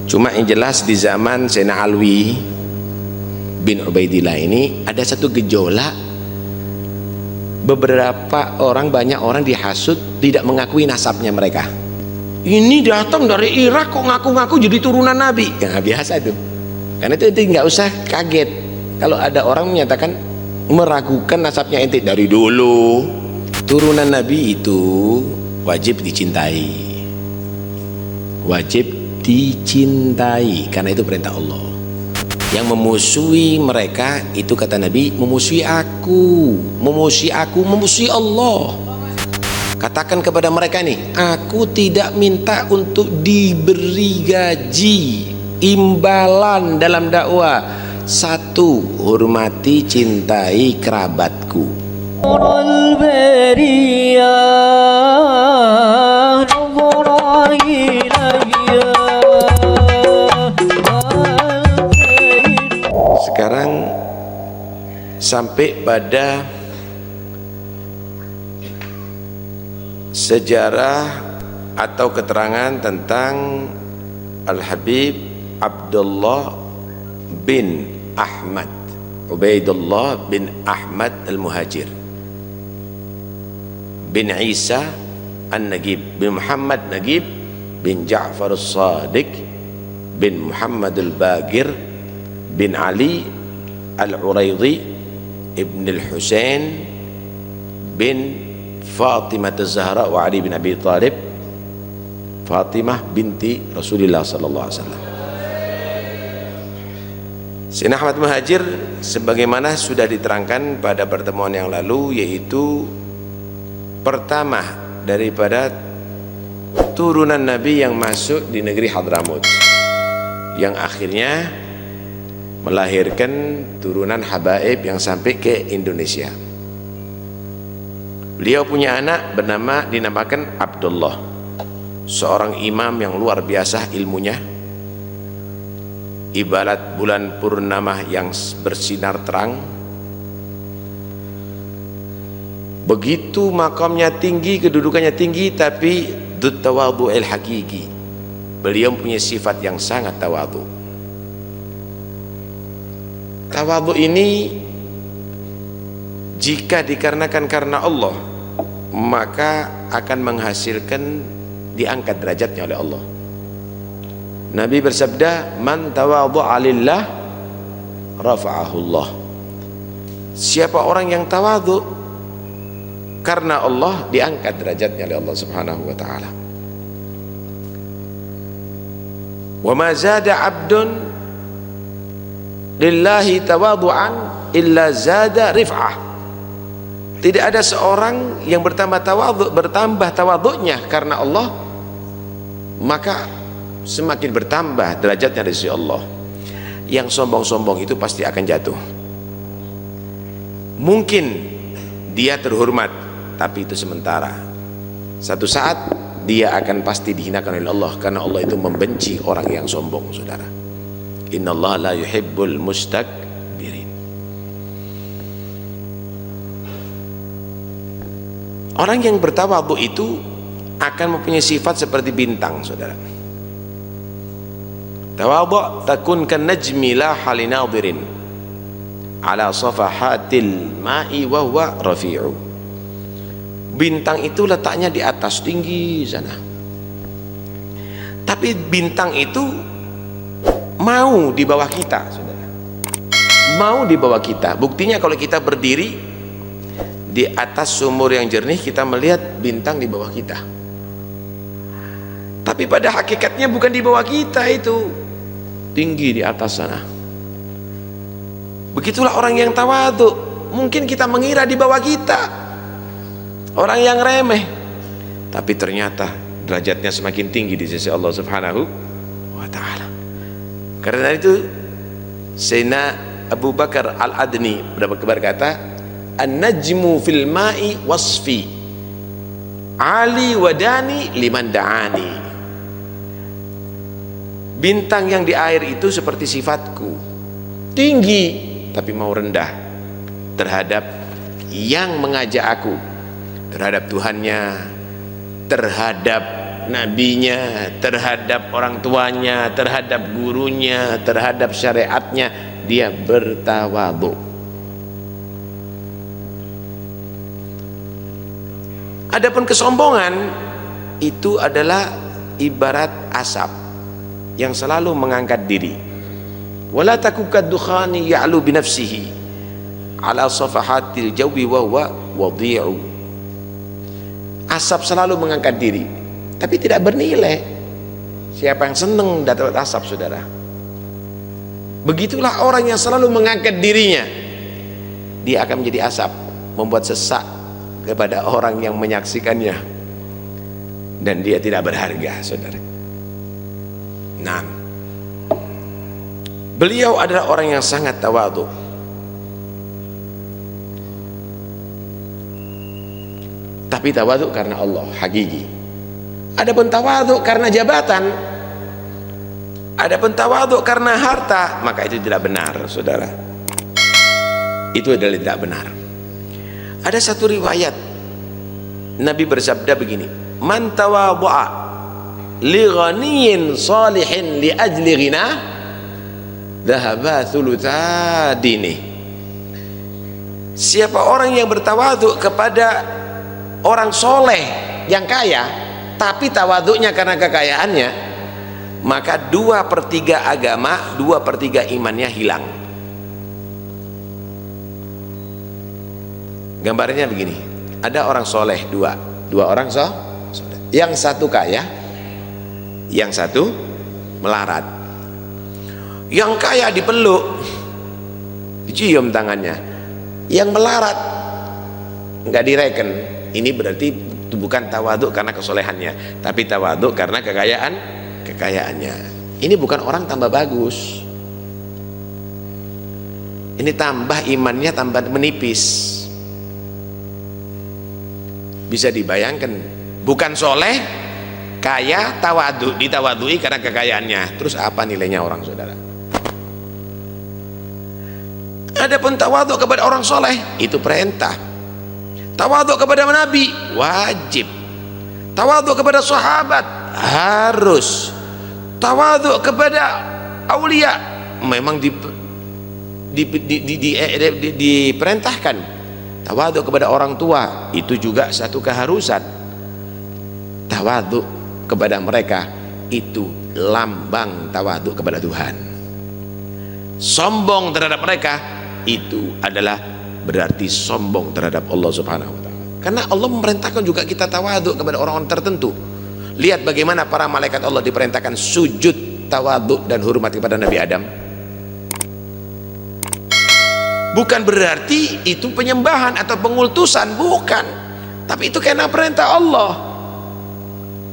Cuma yang jelas di zaman Sayyidina Alwi bin Ubaidillah ini ada satu gejolak, banyak orang dihasut tidak mengakui nasabnya mereka. Ini datang dari Irak kok ngaku-ngaku jadi turunan Nabi. Ya biasa itu. Karena itu nggak usah kaget kalau ada orang menyatakan meragukan nasabnya ente. Dari dulu turunan Nabi itu wajib dicintai, wajib dicintai karena itu perintah Allah. Yang memusuhi mereka itu kata Nabi memusuhi aku, memusuhi Allah. Katakan kepada mereka nih, aku tidak minta untuk diberi gaji imbalan dalam dakwah. Satu, hormati cintai kerabatku. Sekarang sampai pada sejarah atau keterangan tentang Al-Habib Abdullah bin Ahmad Ubaidullah bin Ahmad Al-Muhajir bin Isa An-Nagib bin Muhammad Nagib bin Ja'far As-Sadiq bin Muhammad Al-Bagir bin Ali Al-Uraidhi ibn Al-Husain bin Fatimah Az-Zahra wa Ali bin Abi Talib, Fatimah binti Rasulullah sallallahu alaihi wasallam. Sayyidina Ahmad Muhajir sebagaimana sudah diterangkan pada pertemuan yang lalu, yaitu pertama daripada turunan Nabi yang masuk di negeri Hadramut, yang akhirnya melahirkan turunan habaib yang sampai ke Indonesia. Beliau punya anak dinamakan Abdullah, seorang imam yang luar biasa ilmunya, ibarat bulan purnama yang bersinar terang. Begitu makamnya tinggi, kedudukannya tinggi, tapi dzut tawadhu'il haqiqi. Beliau punya sifat yang sangat tawadhu. Tawadhu ini jika dikarenakan karena Allah, maka akan menghasilkan diangkat derajatnya oleh Allah. Nabi bersabda, man tawadhu'a lillah rafa'ahu Allah. Siapa orang yang tawadhu karena Allah, diangkat derajatnya oleh Allah Subhanahu wa taala. Wa ma zada 'abdun lillahi tawadhu'an illa zada rif'ah. Tidak ada seorang yang bertambah tawadhu'nya karena Allah, maka semakin bertambah derajatnya dari sisi Allah. Yang sombong-sombong itu pasti akan jatuh. Mungkin dia terhormat, tapi itu sementara. Satu saat dia akan pasti dihinakan oleh Allah, karena Allah itu membenci orang yang sombong, saudara. Innallaha la yuhibbul mustakbirin. Orang yang bertawadhu itu akan mempunyai sifat seperti bintang, saudara. Tawadhu takun kan najmi la halinadhirin ala safahatil ma'i wa huwa rafi'u. Bintang itu letaknya di atas tinggi sana, tapi bintang itu mau di bawah kita, saudara. Mau di bawah kita. Buktinya kalau kita berdiri di atas sumur yang jernih, kita melihat bintang di bawah kita, tapi pada hakikatnya bukan di bawah kita, itu tinggi di atas sana. Begitulah orang yang tawadhu. Mungkin kita mengira di bawah kita, orang yang remeh, tapi ternyata derajatnya semakin tinggi di sisi Allah Subhanahu wa ta'ala. Karena itu Sayyidina Abu Bakar Al-Adni berkata, an-najmu fil ma'i wasfi ali wadani liman da'ani. Bintang yang di air itu seperti sifatku, tinggi tapi mau rendah terhadap yang mengajak aku, terhadap Tuhannya, terhadap nabinya, terhadap orang tuanya, terhadap gurunya, terhadap syariatnya, dia bertawadhu. Adapun kesombongan itu adalah ibarat asap yang selalu mengangkat diri. Wala takukad dukhani ya'lu binafsihi ala safahatil jawi wa huwa wadhi'u. Asap selalu mengangkat diri, tapi tidak bernilai. Siapa yang senang dapat asap, saudara? Begitulah orang yang selalu mengangkat dirinya, dia akan menjadi asap, membuat sesak kepada orang yang menyaksikannya, dan dia tidak berharga, saudara. Nah, beliau adalah orang yang sangat tawadhu. Tapi tawadhu karena Allah, hakiki. Adapun tawadhu karena jabatan, adapun tawadhu karena harta, maka itu tidak benar, saudara. Itu adalah tidak benar. Ada satu riwayat Nabi bersabda begini, man tawadhu'a li ghaniyin salihin li ajli ghina dhahaba thulutha dini. Siapa orang yang bertawadhu kepada orang soleh yang kaya, tapi tawadhunya karena kekayaannya, maka 2/3 agama, 2/3 imannya hilang. Gambarnya begini, ada orang soleh dua orang soleh, yang satu kaya, yang satu melarat. Yang kaya dipeluk, dicium tangannya, yang melarat nggak direken. Ini berarti itu bukan tawadhu karena kesolehannya, tapi tawadhu karena kekayaannya. Ini bukan orang tambah bagus, ini tambah imannya tambah menipis. Bisa dibayangkan, bukan soleh, kaya, tawadhu, ditawadhui karena kekayaannya. Terus apa nilainya orang, saudara? Adapun tawadhu kepada orang soleh itu perintah. Tawadhu kepada nabi wajib. Tawadhu kepada sahabat harus. Tawadhu kepada aulia memang diperintahkan. Tawadhu kepada orang tua itu juga satu keharusan. Tawadhu kepada mereka itu lambang tawadhu kepada Tuhan. Sombong terhadap mereka itu adalah berarti sombong terhadap Allah Subhanahu wa taala. Karena Allah memerintahkan juga kita tawadhu kepada orang-orang tertentu. Lihat bagaimana para malaikat Allah diperintahkan sujud tawadhu dan hormat kepada Nabi Adam. Bukan berarti itu penyembahan atau pengultusan, bukan. Tapi itu karena perintah Allah.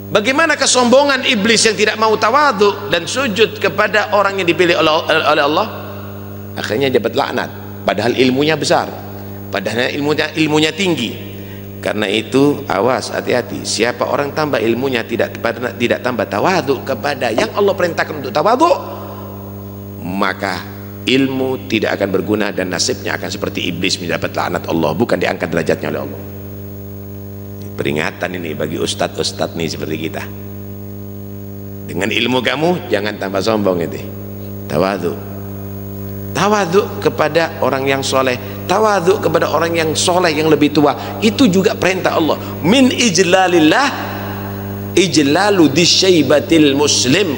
Bagaimana kesombongan iblis yang tidak mau tawadhu dan sujud kepada orang yang dipilih oleh Allah, akhirnya dapat laknat, padahal ilmunya besar, padahal ilmunya tinggi. Karena itu awas, hati-hati. Siapa orang tambah ilmunya tidak tambah tawadhu kepada yang Allah perintahkan untuk tawadhu, maka ilmu tidak akan berguna dan nasibnya akan seperti iblis mendapat laknat Allah, bukan diangkat derajatnya oleh Allah. Peringatan ini bagi ustadz-ustadz nih seperti kita. Dengan ilmu kamu jangan tambah sombong itu. Tawadhu. Tawadhu kepada orang yang soleh, tawadhu kepada orang yang soleh yang lebih tua, itu juga perintah Allah. Min ijlalillah ijlalu disyaibatil muslim.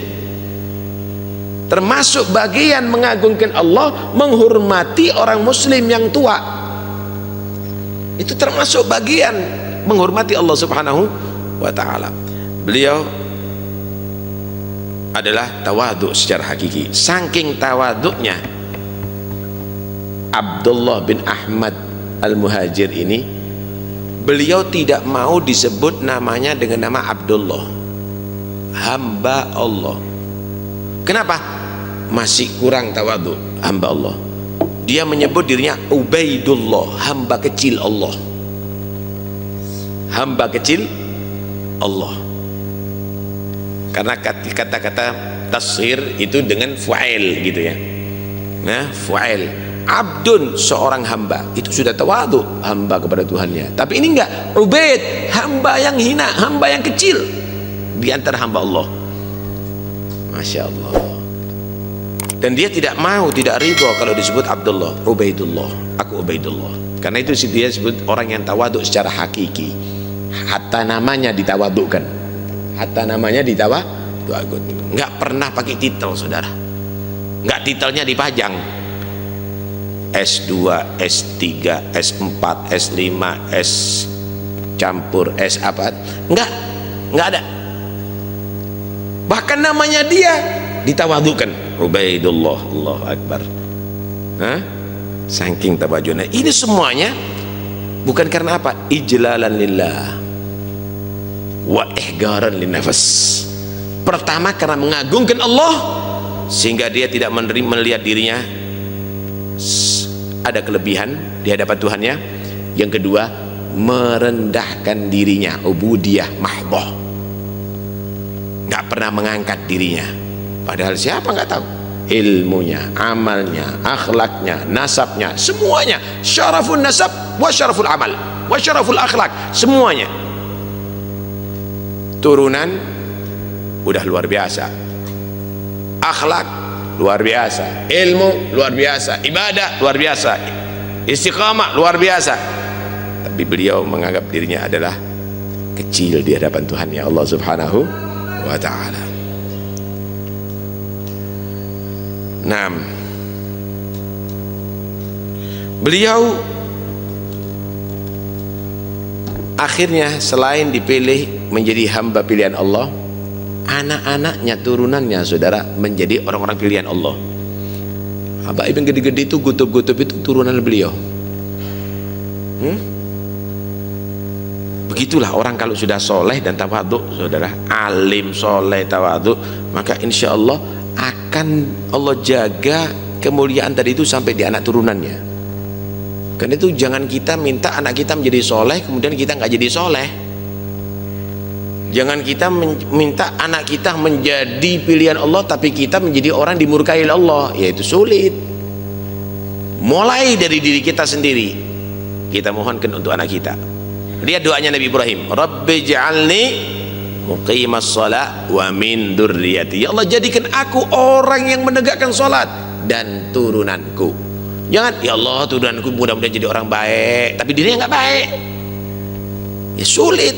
Termasuk bagian mengagungkan Allah, menghormati orang muslim yang tua. Itu termasuk bagian menghormati Allah Subhanahu wa taala. Beliau adalah tawadhu secara hakiki. Saking tawadhunya Abdullah bin Ahmad Al-Muhajir ini, beliau tidak mau disebut namanya dengan nama Abdullah, hamba Allah. Kenapa? Masih kurang tawadhu, hamba Allah. Dia menyebut dirinya Ubaidullah, hamba kecil Allah. Hamba kecil Allah. Karena kata-kata tasghir itu dengan fu'ail gitu ya. Nah, fu'ail. Abdun, seorang hamba, itu sudah tawadhu, hamba kepada Tuhannya. Tapi ini enggak, Ubaid, hamba yang hina, hamba yang kecil. di antara hamba Allah. Masya Allah. Dan dia tidak mau, tidak ridho kalau disebut Abdullah, Ubaidullah, aku Ubaidullah. Karena itu dia sebut orang yang tawaduk secara hakiki. Hatta namanya ditawadukkan, hatta namanya ditawaduk. Nggak pernah pakai titel, saudara. Nggak, titelnya dipajang. S2, S3, S4, S5, S campur, S apa? Nggak ada. Bahkan namanya dia ditawadukkan, Ubaidullah, Allahu Akbar. Saking tawajunya. Ini semuanya bukan karena apa? Ijlalan lillah wa ihgaran linnafas. Pertama karena mengagungkan Allah, sehingga dia tidak melihat dirinya ada kelebihan di hadapan Tuhannya. Yang kedua, merendahkan dirinya, ubudiyah mahdhah, nggak pernah mengangkat dirinya. Padahal siapa nggak tahu ilmunya, amalnya, akhlaknya, nasabnya, semuanya. Syaraful nasab wa syaraful amal wa syaraful akhlak, semuanya. Turunan udah luar biasa, akhlak luar biasa, ilmu luar biasa, ibadah luar biasa, istiqamah luar biasa. Tapi beliau menganggap dirinya adalah kecil di hadapan Tuhan ya Allah Subhanahu wa ta'ala. Nah, beliau akhirnya selain dipilih menjadi hamba pilihan Allah, anak-anaknya, turunannya, saudara, menjadi orang-orang pilihan Allah. Habaib yang gede-gede itu, gutub-gutub itu turunan beliau. Begitulah orang kalau sudah soleh dan tawaduk, saudara, alim, soleh, tawaduk, maka insya Allah akan Allah jaga kemuliaan tadi itu sampai di anak turunannya. Karena itu jangan kita minta anak kita menjadi soleh kemudian kita nggak jadi soleh. Jangan kita minta anak kita menjadi pilihan Allah tapi kita menjadi orang dimurkai Allah, yaitu sulit. Mulai dari diri kita sendiri, kita mohonkan untuk anak kita. Lihat doanya Nabi Ibrahim, Rabbi ja'alni muqimas shalah wa min dzurriyyati. Ya Allah, jadikan aku orang yang menegakkan salat dan turunanku. Jangan, ya Allah, turunanku mudah-mudahan jadi orang baik, tapi dirinya nggak baik. Ya sulit.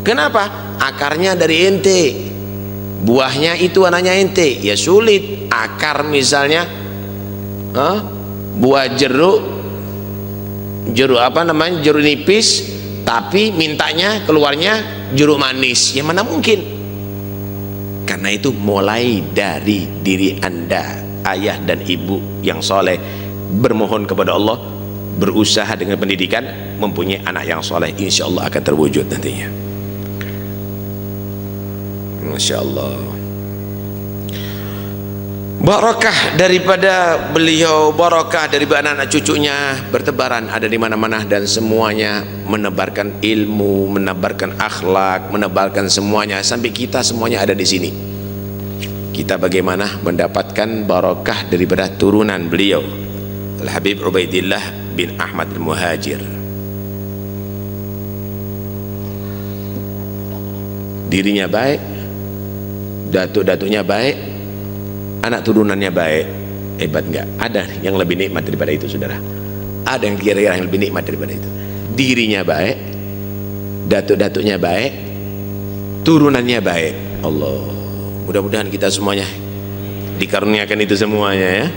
Kenapa? Akarnya dari ente, buahnya itu anaknya ente, ya sulit. Akar misalnya buah jeruk apa namanya, jeruk nipis, tapi mintanya keluarnya jeruk manis, ya mana mungkin. Karena itu mulai dari diri anda, ayah dan ibu yang soleh, bermohon kepada Allah, berusaha dengan pendidikan, mempunyai anak yang soleh, insya Allah akan terwujud nantinya. Masya Allah. Barakah daripada beliau, barakah dari anak-anak cucunya bertebaran ada di mana-mana, dan semuanya menebarkan ilmu, menebarkan akhlak, menebarkan semuanya sampai kita semuanya ada di sini. Kita bagaimana mendapatkan barakah daripada turunan beliau, Al-Habib Ubaidillah bin Ahmad Al-Muhajir. Dirinya baik, datuk-datuknya baik, anak turunannya baik. Hebat nggak? Ada yang lebih nikmat daripada itu, saudara? Ada yang kira-kira yang lebih nikmat daripada itu? Dirinya baik, datuk-datuknya baik, turunannya baik. Allah, mudah-mudahan kita semuanya dikaruniakan itu semuanya ya.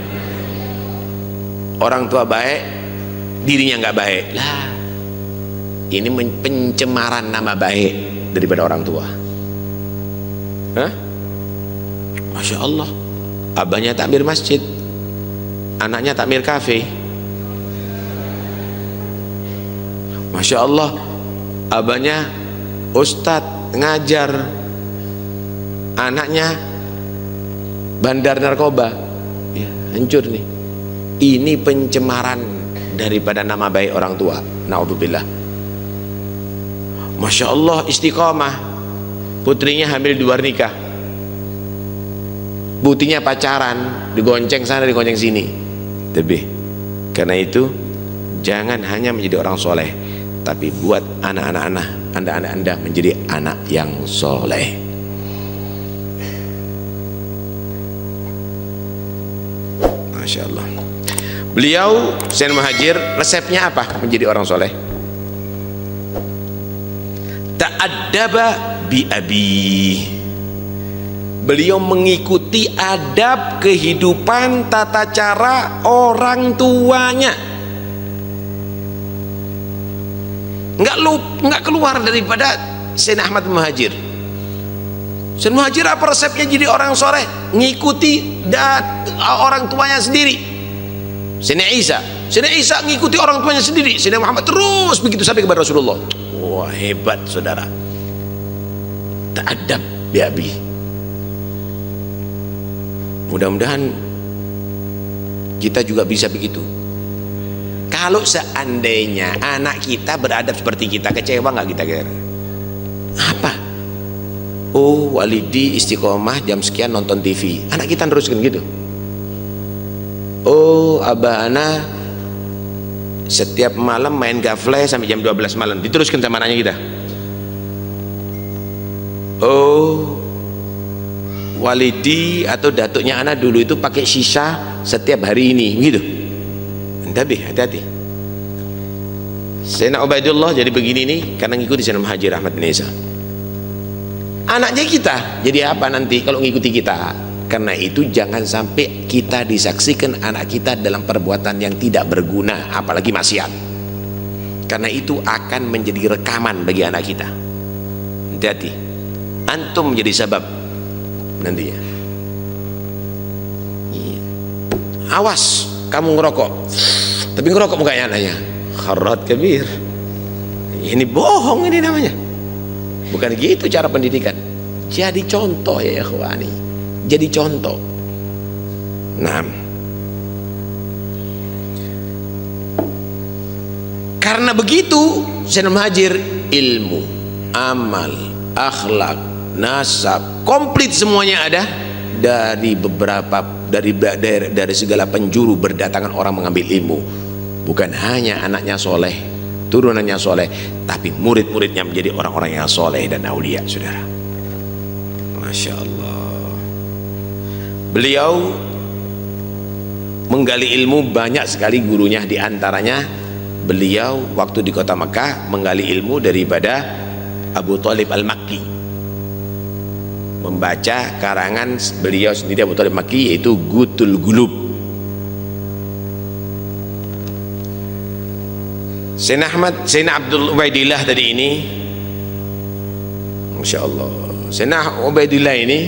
Orang tua baik, dirinya nggak baik, lah ini pencemaran nama baik daripada orang tua. Masya Allah, abahnya takmir masjid, anaknya takmir kafe. Masya Allah, abahnya ustadz ngajar, anaknya bandar narkoba, ya, hancur nih. Ini pencemaran daripada nama baik orang tua. Naudzubillah. Masya Allah, istiqomah, putrinya hamil di luar nikah, buktinya pacaran, digonceng sana digonceng sini. Tapi karena itu jangan hanya menjadi orang soleh, tapi buat anak-anak anda menjadi anak yang soleh. Masya Allah. Beliau Zainal Muhajir, resepnya apa menjadi orang soleh? Ta'addaba bi abi. Beliau mengikuti adab kehidupan tata cara orang tuanya. Enggak keluar daripada Sayyidina Ahmad Muhajir. Sayyidina Muhajir apa resepnya jadi orang soleh? Ngikuti orang tuanya sendiri. Sayyidina Isa ngikuti orang tuanya sendiri. Sayyidina Muhammad terus begitu sampai kepada Rasulullah. Wah, hebat saudara. Ta'adab bi abi. Mudah-mudahan kita juga bisa begitu. Kalau seandainya anak kita beradab seperti kita, kecewa nggak kita kira? Apa? Oh, walidi istiqomah jam sekian nonton TV, anak kita teruskan gitu. Oh, abah ana setiap malam main gafle sampai jam 12 malam, diteruskan sama anaknya kita. Oh, walidi atau datuknya anak dulu itu pakai sisa setiap hari ini, gitu. Hati-hati. Sayyidina Ubaidullah jadi begini nih karena ngikuti Sayyidina Muhajir Ahmad bin Isa. Anaknya kita jadi apa nanti kalau ngikuti kita? Karena itu jangan sampai kita disaksikan anak kita dalam perbuatan yang tidak berguna, apalagi maksiat. Karena itu akan menjadi rekaman bagi anak kita. Hati-hati. Antum menjadi sebab nantinya. Awas kamu ngerokok, tapi ngerokok mukanya anaknya kharat kabir. Ini bohong ini namanya. Bukan gitu cara pendidikan. Jadi contoh ya ikhwani, jadi contoh. Nah, karena begitu Sayyidina Muhajir, ilmu, amal, akhlak, nasab, komplit semuanya ada. Dari segala penjuru berdatangan orang mengambil ilmu. Bukan hanya anaknya soleh, turunannya soleh, tapi murid-muridnya menjadi orang-orang yang soleh dan aulia, saudara. Masya Allah. Beliau menggali ilmu banyak sekali gurunya, diantaranya beliau waktu di kota Mekah menggali ilmu daripada Abu Thalib Al-Makki, membaca karangan beliau sendiri Abu Thalib Makki, yaitu Gutul Gulub. Sayyidina Abdul Ubaidillah tadi ini, Masya Allah, Sayyidina Ubaidillah ini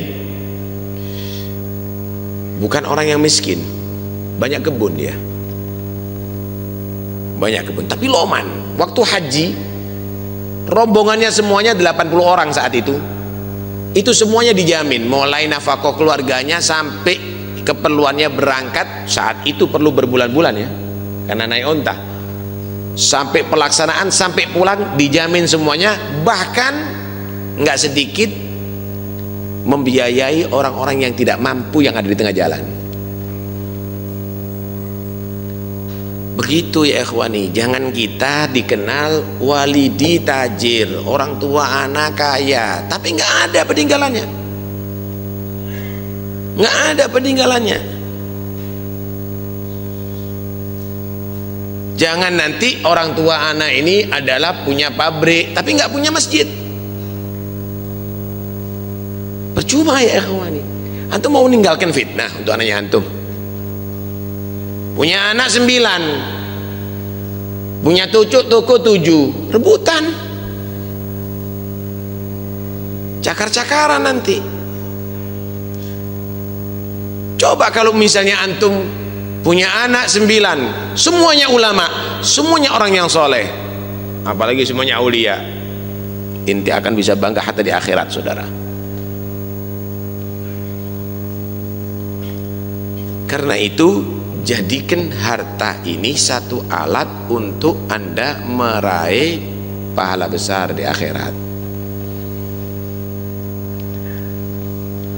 bukan orang yang miskin, banyak kebun dia, banyak kebun, tapi loman. Waktu haji rombongannya semuanya 80 orang saat itu semuanya dijamin, mulai nafkah keluarganya sampai keperluannya berangkat. Saat itu perlu berbulan-bulan ya, karena naik onta, sampai pelaksanaan, sampai pulang dijamin semuanya. Bahkan nggak sedikit membiayai orang-orang yang tidak mampu yang ada di tengah jalan. Begitu ya ikhwani, jangan kita dikenal walidi tajir, orang tua anak kaya, tapi nggak ada peninggalannya, nggak ada peninggalannya. Jangan nanti orang tua anak ini adalah punya pabrik tapi nggak punya masjid, percuma ya ikhwani. Antum mau meninggalkan fitnah untuk anaknya antum. Punya anak 9, punya toko 7, rebutan, cakar-cakaran nanti. Coba kalau misalnya antum punya anak 9, semuanya ulama, semuanya orang yang soleh, apalagi semuanya aulia, inti akan bisa bangga hatta di akhirat, saudara. Karena itu jadikan harta ini satu alat untuk Anda meraih pahala besar di akhirat.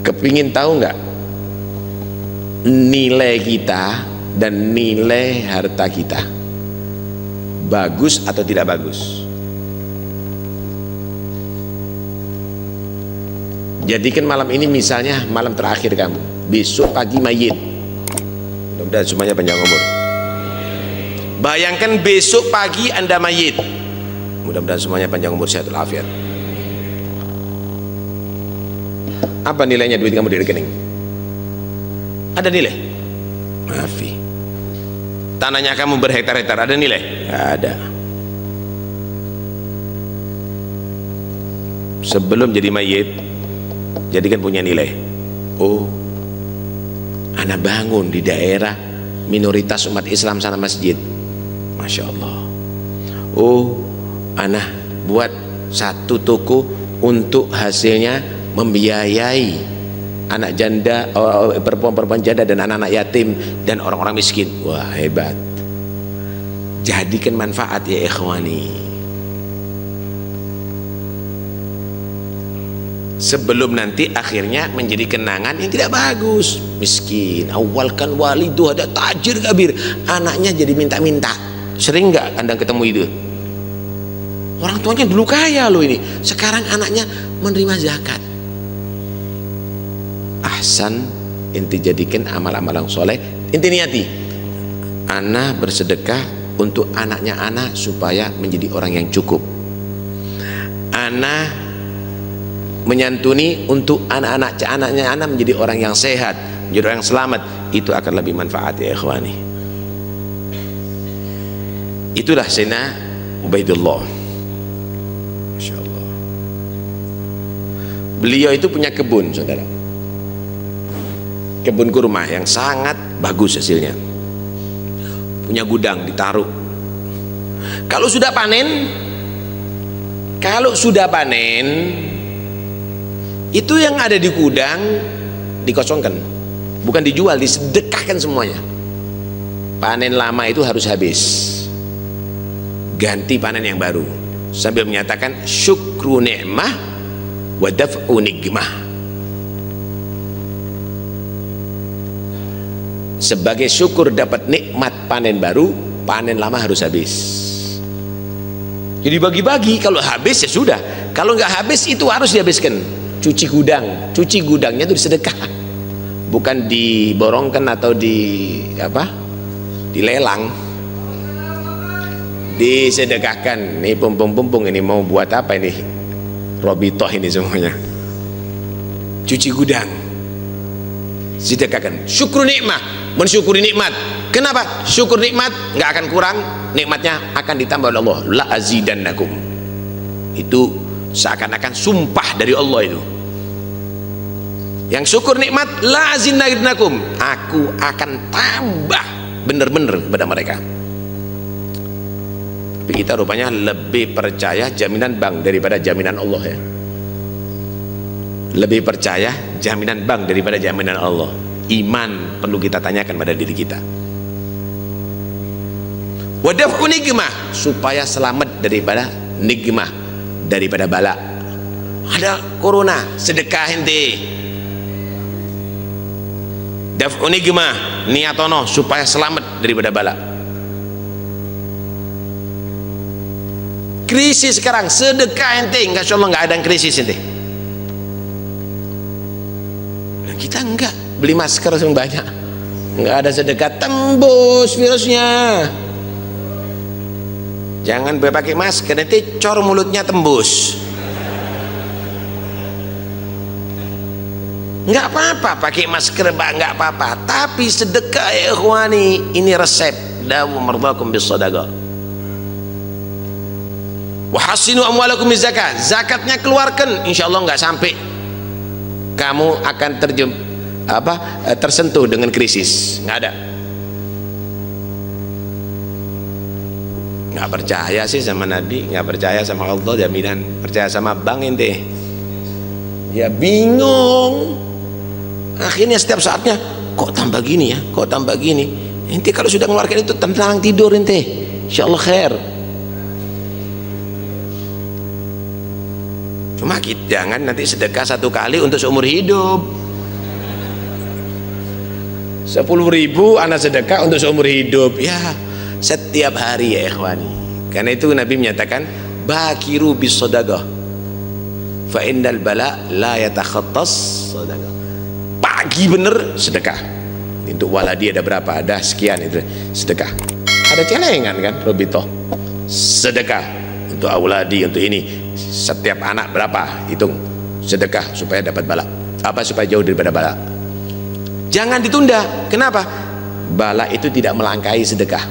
Kepingin tahu nggak nilai kita dan nilai harta kita bagus atau tidak bagus? Jadikan malam ini misalnya malam terakhir kamu, besok pagi mayit. Mudah-mudahan semuanya panjang umur. Bayangkan besok pagi Anda mayit, mudah-mudahan semuanya panjang umur, sehat walafiat. Apa nilainya duit kamu di rekening? Ada nilai? Maafi. Tanahnya kamu berhektar-hektar, ada nilai? Nggak ada. Sebelum jadi mayit, jadikan punya nilai. Oh, ana bangun di daerah minoritas umat Islam sana masjid, Masya Allah. Oh, ana buat satu toko untuk hasilnya membiayai anak janda, perempuan-perempuan janda dan anak-anak yatim dan orang-orang miskin. Wah, hebat. Jadikan manfaat ya ikhwani. Sebelum nanti akhirnya menjadi kenangan yang tidak bagus. Miskin, awalkan walidu ada tajir kabir, anaknya jadi minta-minta. Sering nggak Anda ketemu itu? Orang tuanya dulu kaya loh ini, sekarang anaknya menerima zakat. Ahsan, inti jadikan amal-amal yang soleh. Inti niati, ana bersedekah untuk anaknya ana supaya menjadi orang yang cukup. Ana menyantuni untuk anaknya ana menjadi orang yang sehat, menjadi orang yang selamat. Itu akan lebih manfaat ya ikhwani. Itulah Sayyidina Ubaidullah, Masya Allah. Beliau itu punya kebun, saudara, kebun kurma yang sangat bagus hasilnya, punya gudang ditaruh. Kalau sudah panen, itu yang ada di gudang dikosongkan, bukan dijual, disedekahkan semuanya. Panen lama itu harus habis, ganti panen yang baru, sambil menyatakan syukru ni'mah wa daf'u nikmah. Sebagai syukur dapat nikmat panen baru, panen lama harus habis. Jadi bagi-bagi, kalau habis ya sudah, kalau nggak habis itu harus dihabiskan. Cuci gudangnya itu disedekah, bukan diborongkan atau dilelang, disedekahkan. Ini pumpung ini mau buat apa ini, robitoh ini semuanya, cuci gudang, sedekahkan. Syukur nikmat, mensyukuri nikmat. Kenapa? Syukur nikmat nggak akan kurang, nikmatnya akan ditambah oleh Allah. La azidannakum, itu seakan-akan sumpah dari Allah itu. Yang syukur nikmat, la azidannakum, aku akan tambah bener-bener kepada mereka. Tapi kita rupanya lebih percaya jaminan bank daripada jaminan Allah ya. Lebih percaya jaminan bank daripada jaminan Allah. Iman perlu kita tanyakan pada diri kita. Wadaf'u nikmah, supaya selamat daripada nikmah, daripada bala. Ada corona, sedekah ente. Daf'u nikmah, niatono supaya selamat daripada bala. Krisis sekarang, sedekah ente, insya Allah nggak ada krisis ente. Dan kita enggak beli masker yang banyak, nggak ada sedekah, tembus virusnya. Jangan pakai masker, nanti cor mulutnya tembus. Nggak apa-apa pakai masker, nggak apa-apa. Tapi sedekah ya ikhwani, ini resep. Dawu mardakum bis sadaqah. Wa hasinu amwalakum biz zakat. Zakatnya keluarkan, insya Allah nggak sampai kamu akan tersentuh dengan krisis. Nggak ada. Nggak percaya sih sama Nabi, nggak percaya sama Allah jaminan, percaya sama bank ente ya bingung. Akhirnya setiap saatnya kok tambah gini ya, kok tambah gini. Ente kalau sudah mengeluarkan itu tenang tidur ente, insya Allah khair. Cuma jangan nanti sedekah satu kali untuk seumur hidup. 10.000 anak sedekah untuk seumur hidup ya, setiap hari ya ikhwani. Karena itu Nabi menyatakan bakiru bis sadaqah fa innal bala la yatakhattas sadaqah. Pagi bener sedekah, untuk waladi ada berapa, ada sekian, itu sedekah. Ada celengan kan, robito sedekah untuk auladi, untuk ini setiap anak berapa, hitung sedekah supaya dapat bala, supaya jauh daripada bala. Jangan ditunda. Kenapa? Bala itu tidak melangkahi sedekah.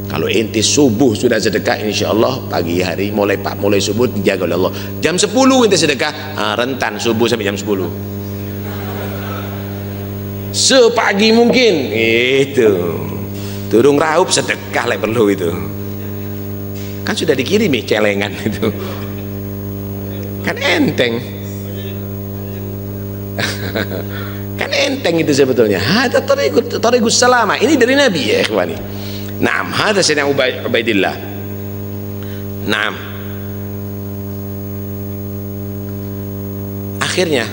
Kalau ente subuh sudah sedekah, insya Allah pagi hari mulai subuh dijaga oleh Allah. Jam 10 ente sedekah, rentan subuh sampai jam 10. Sepagi mungkin itu turung raup sedekah lah perlu itu. Kan sudah dikirimi celengan itu. Kan enteng. Kan enteng itu sebetulnya. Hada tariqus salama. Ini dari Nabi ya ikhwani. Naam, hada Sayyidina Ubaidillah. Naam. Akhirnya,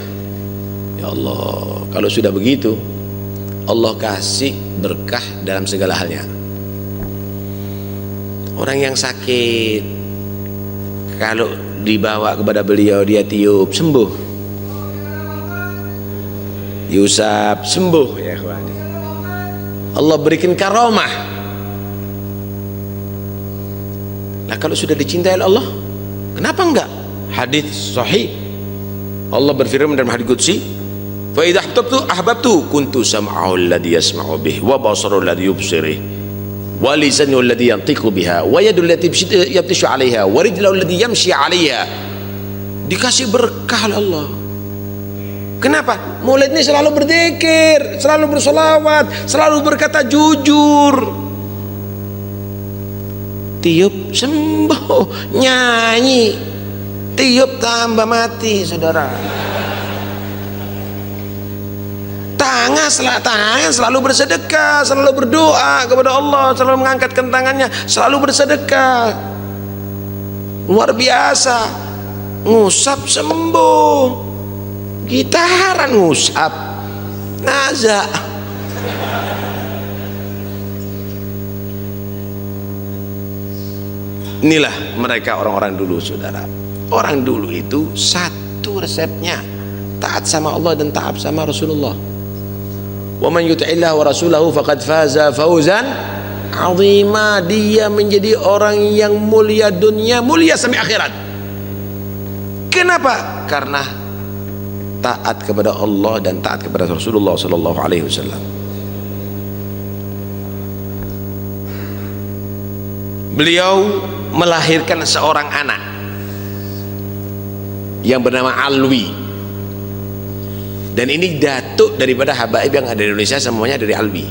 ya Allah, kalau sudah begitu, Allah kasih berkah dalam segala halnya. Orang yang sakit, kalau dibawa kepada beliau, dia tiup, sembuh. Yusap, sembuh ya ikhwani. Allah berikan karamah. Nah kalau sudah dicintai oleh Allah, kenapa enggak? Hadis sahih, Allah berfirman dalam hadis qudsi, fa idza ahbabtu kuntu sam'ahu alladhi yasma'u bih wa basaruhu alladhi yubsir bih wa lisanuhu alladhi yantiqu biha wa yaduhu allati yabtishu 'alaiha wa rijluhu alladhi yamshi 'alaiha. Dikasih berkah oleh Allah. Kenapa? Mulai ini selalu berzikir, selalu bersolawat, selalu berkata jujur. Tiup sembuh, nyanyi, tiup tambah mati, saudara. Tangan selalu bersedekah, selalu berdoa kepada Allah, selalu mengangkatkan tangannya, selalu bersedekah. Luar biasa. Ngusap sembuh, gitaran ngusap, nazak. Inilah mereka orang-orang dulu, saudara. Orang dulu itu satu resepnya, taat sama Allah dan taat sama Rasulullah. Wa man yuti'illah wa rasulahu faqad faza fawzan 'azima. Dia menjadi orang yang mulia dunia, mulia sampai akhirat. Kenapa? Karena taat kepada Allah dan taat kepada Rasulullah sallallahu alaihi wasallam. Beliau melahirkan seorang anak yang bernama Alwi, dan ini datuk daripada habaib yang ada di Indonesia, semuanya dari Alwi,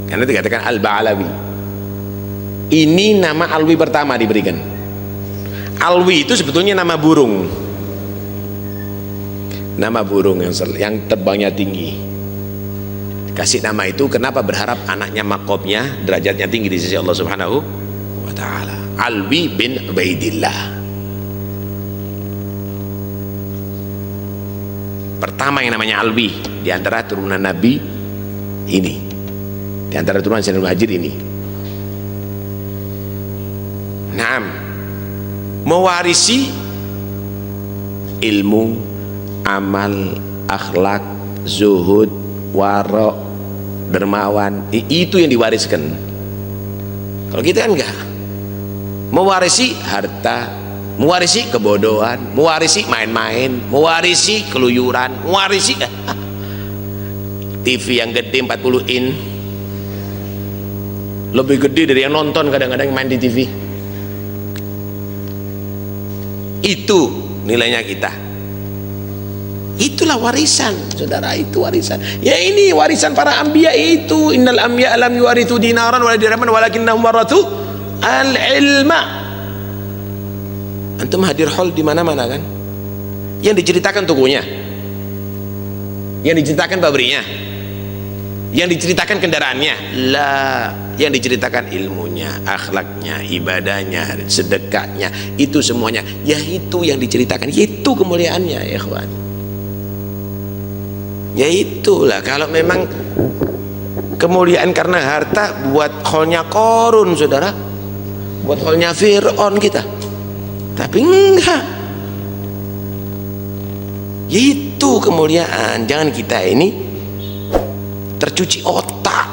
karena dikatakan Al-Ba'alawi. Ini nama Alwi pertama diberikan. Alwi itu sebetulnya nama burung, nama burung yang terbangnya tinggi. Kasih nama itu kenapa? Berharap anaknya makomnya, derajatnya tinggi di sisi Allah Subhanahu wa ta'ala. Alwi bin Ubaidillah. Pertama yang namanya Alwi di antara turunan Nabi ini, di antara turunan Sayyidina Muhajir ini. Naam, mewarisi ilmu, amal, akhlak, zuhud, wara, dermawan, itu yang diwariskan. Kalau kita kan enggak, mewarisi harta, mewarisi kebodohan, mewarisi main-main, mewarisi keluyuran, mewarisi TV yang gede 40 in, lebih gede dari yang nonton kadang-kadang main di TV. Itu nilainya kita. Itulah warisan, saudara, itu warisan. Ya ini warisan para anbiya itu. Innal anbiya lam yuwarithu dinaran wala dirhaman walakinnahum warathu al-ilma. Antum hadir hall di mana-mana kan? Yang diceritakan tokonya, yang diceritakan pabriknya, yang diceritakan kendaraannya, lah, yang diceritakan ilmunya, akhlaknya, ibadahnya, sedekahnya, itu semuanya. Ya itu yang diceritakan, itu kemuliaannya ya ikhwan. Ya itulah, kalau memang kemuliaan karena harta, buat kholnya Korun, saudara, buat kholnya Fir'aun kita. Tapi enggak, ya Itu kemuliaan. Jangan kita ini tercuci otak.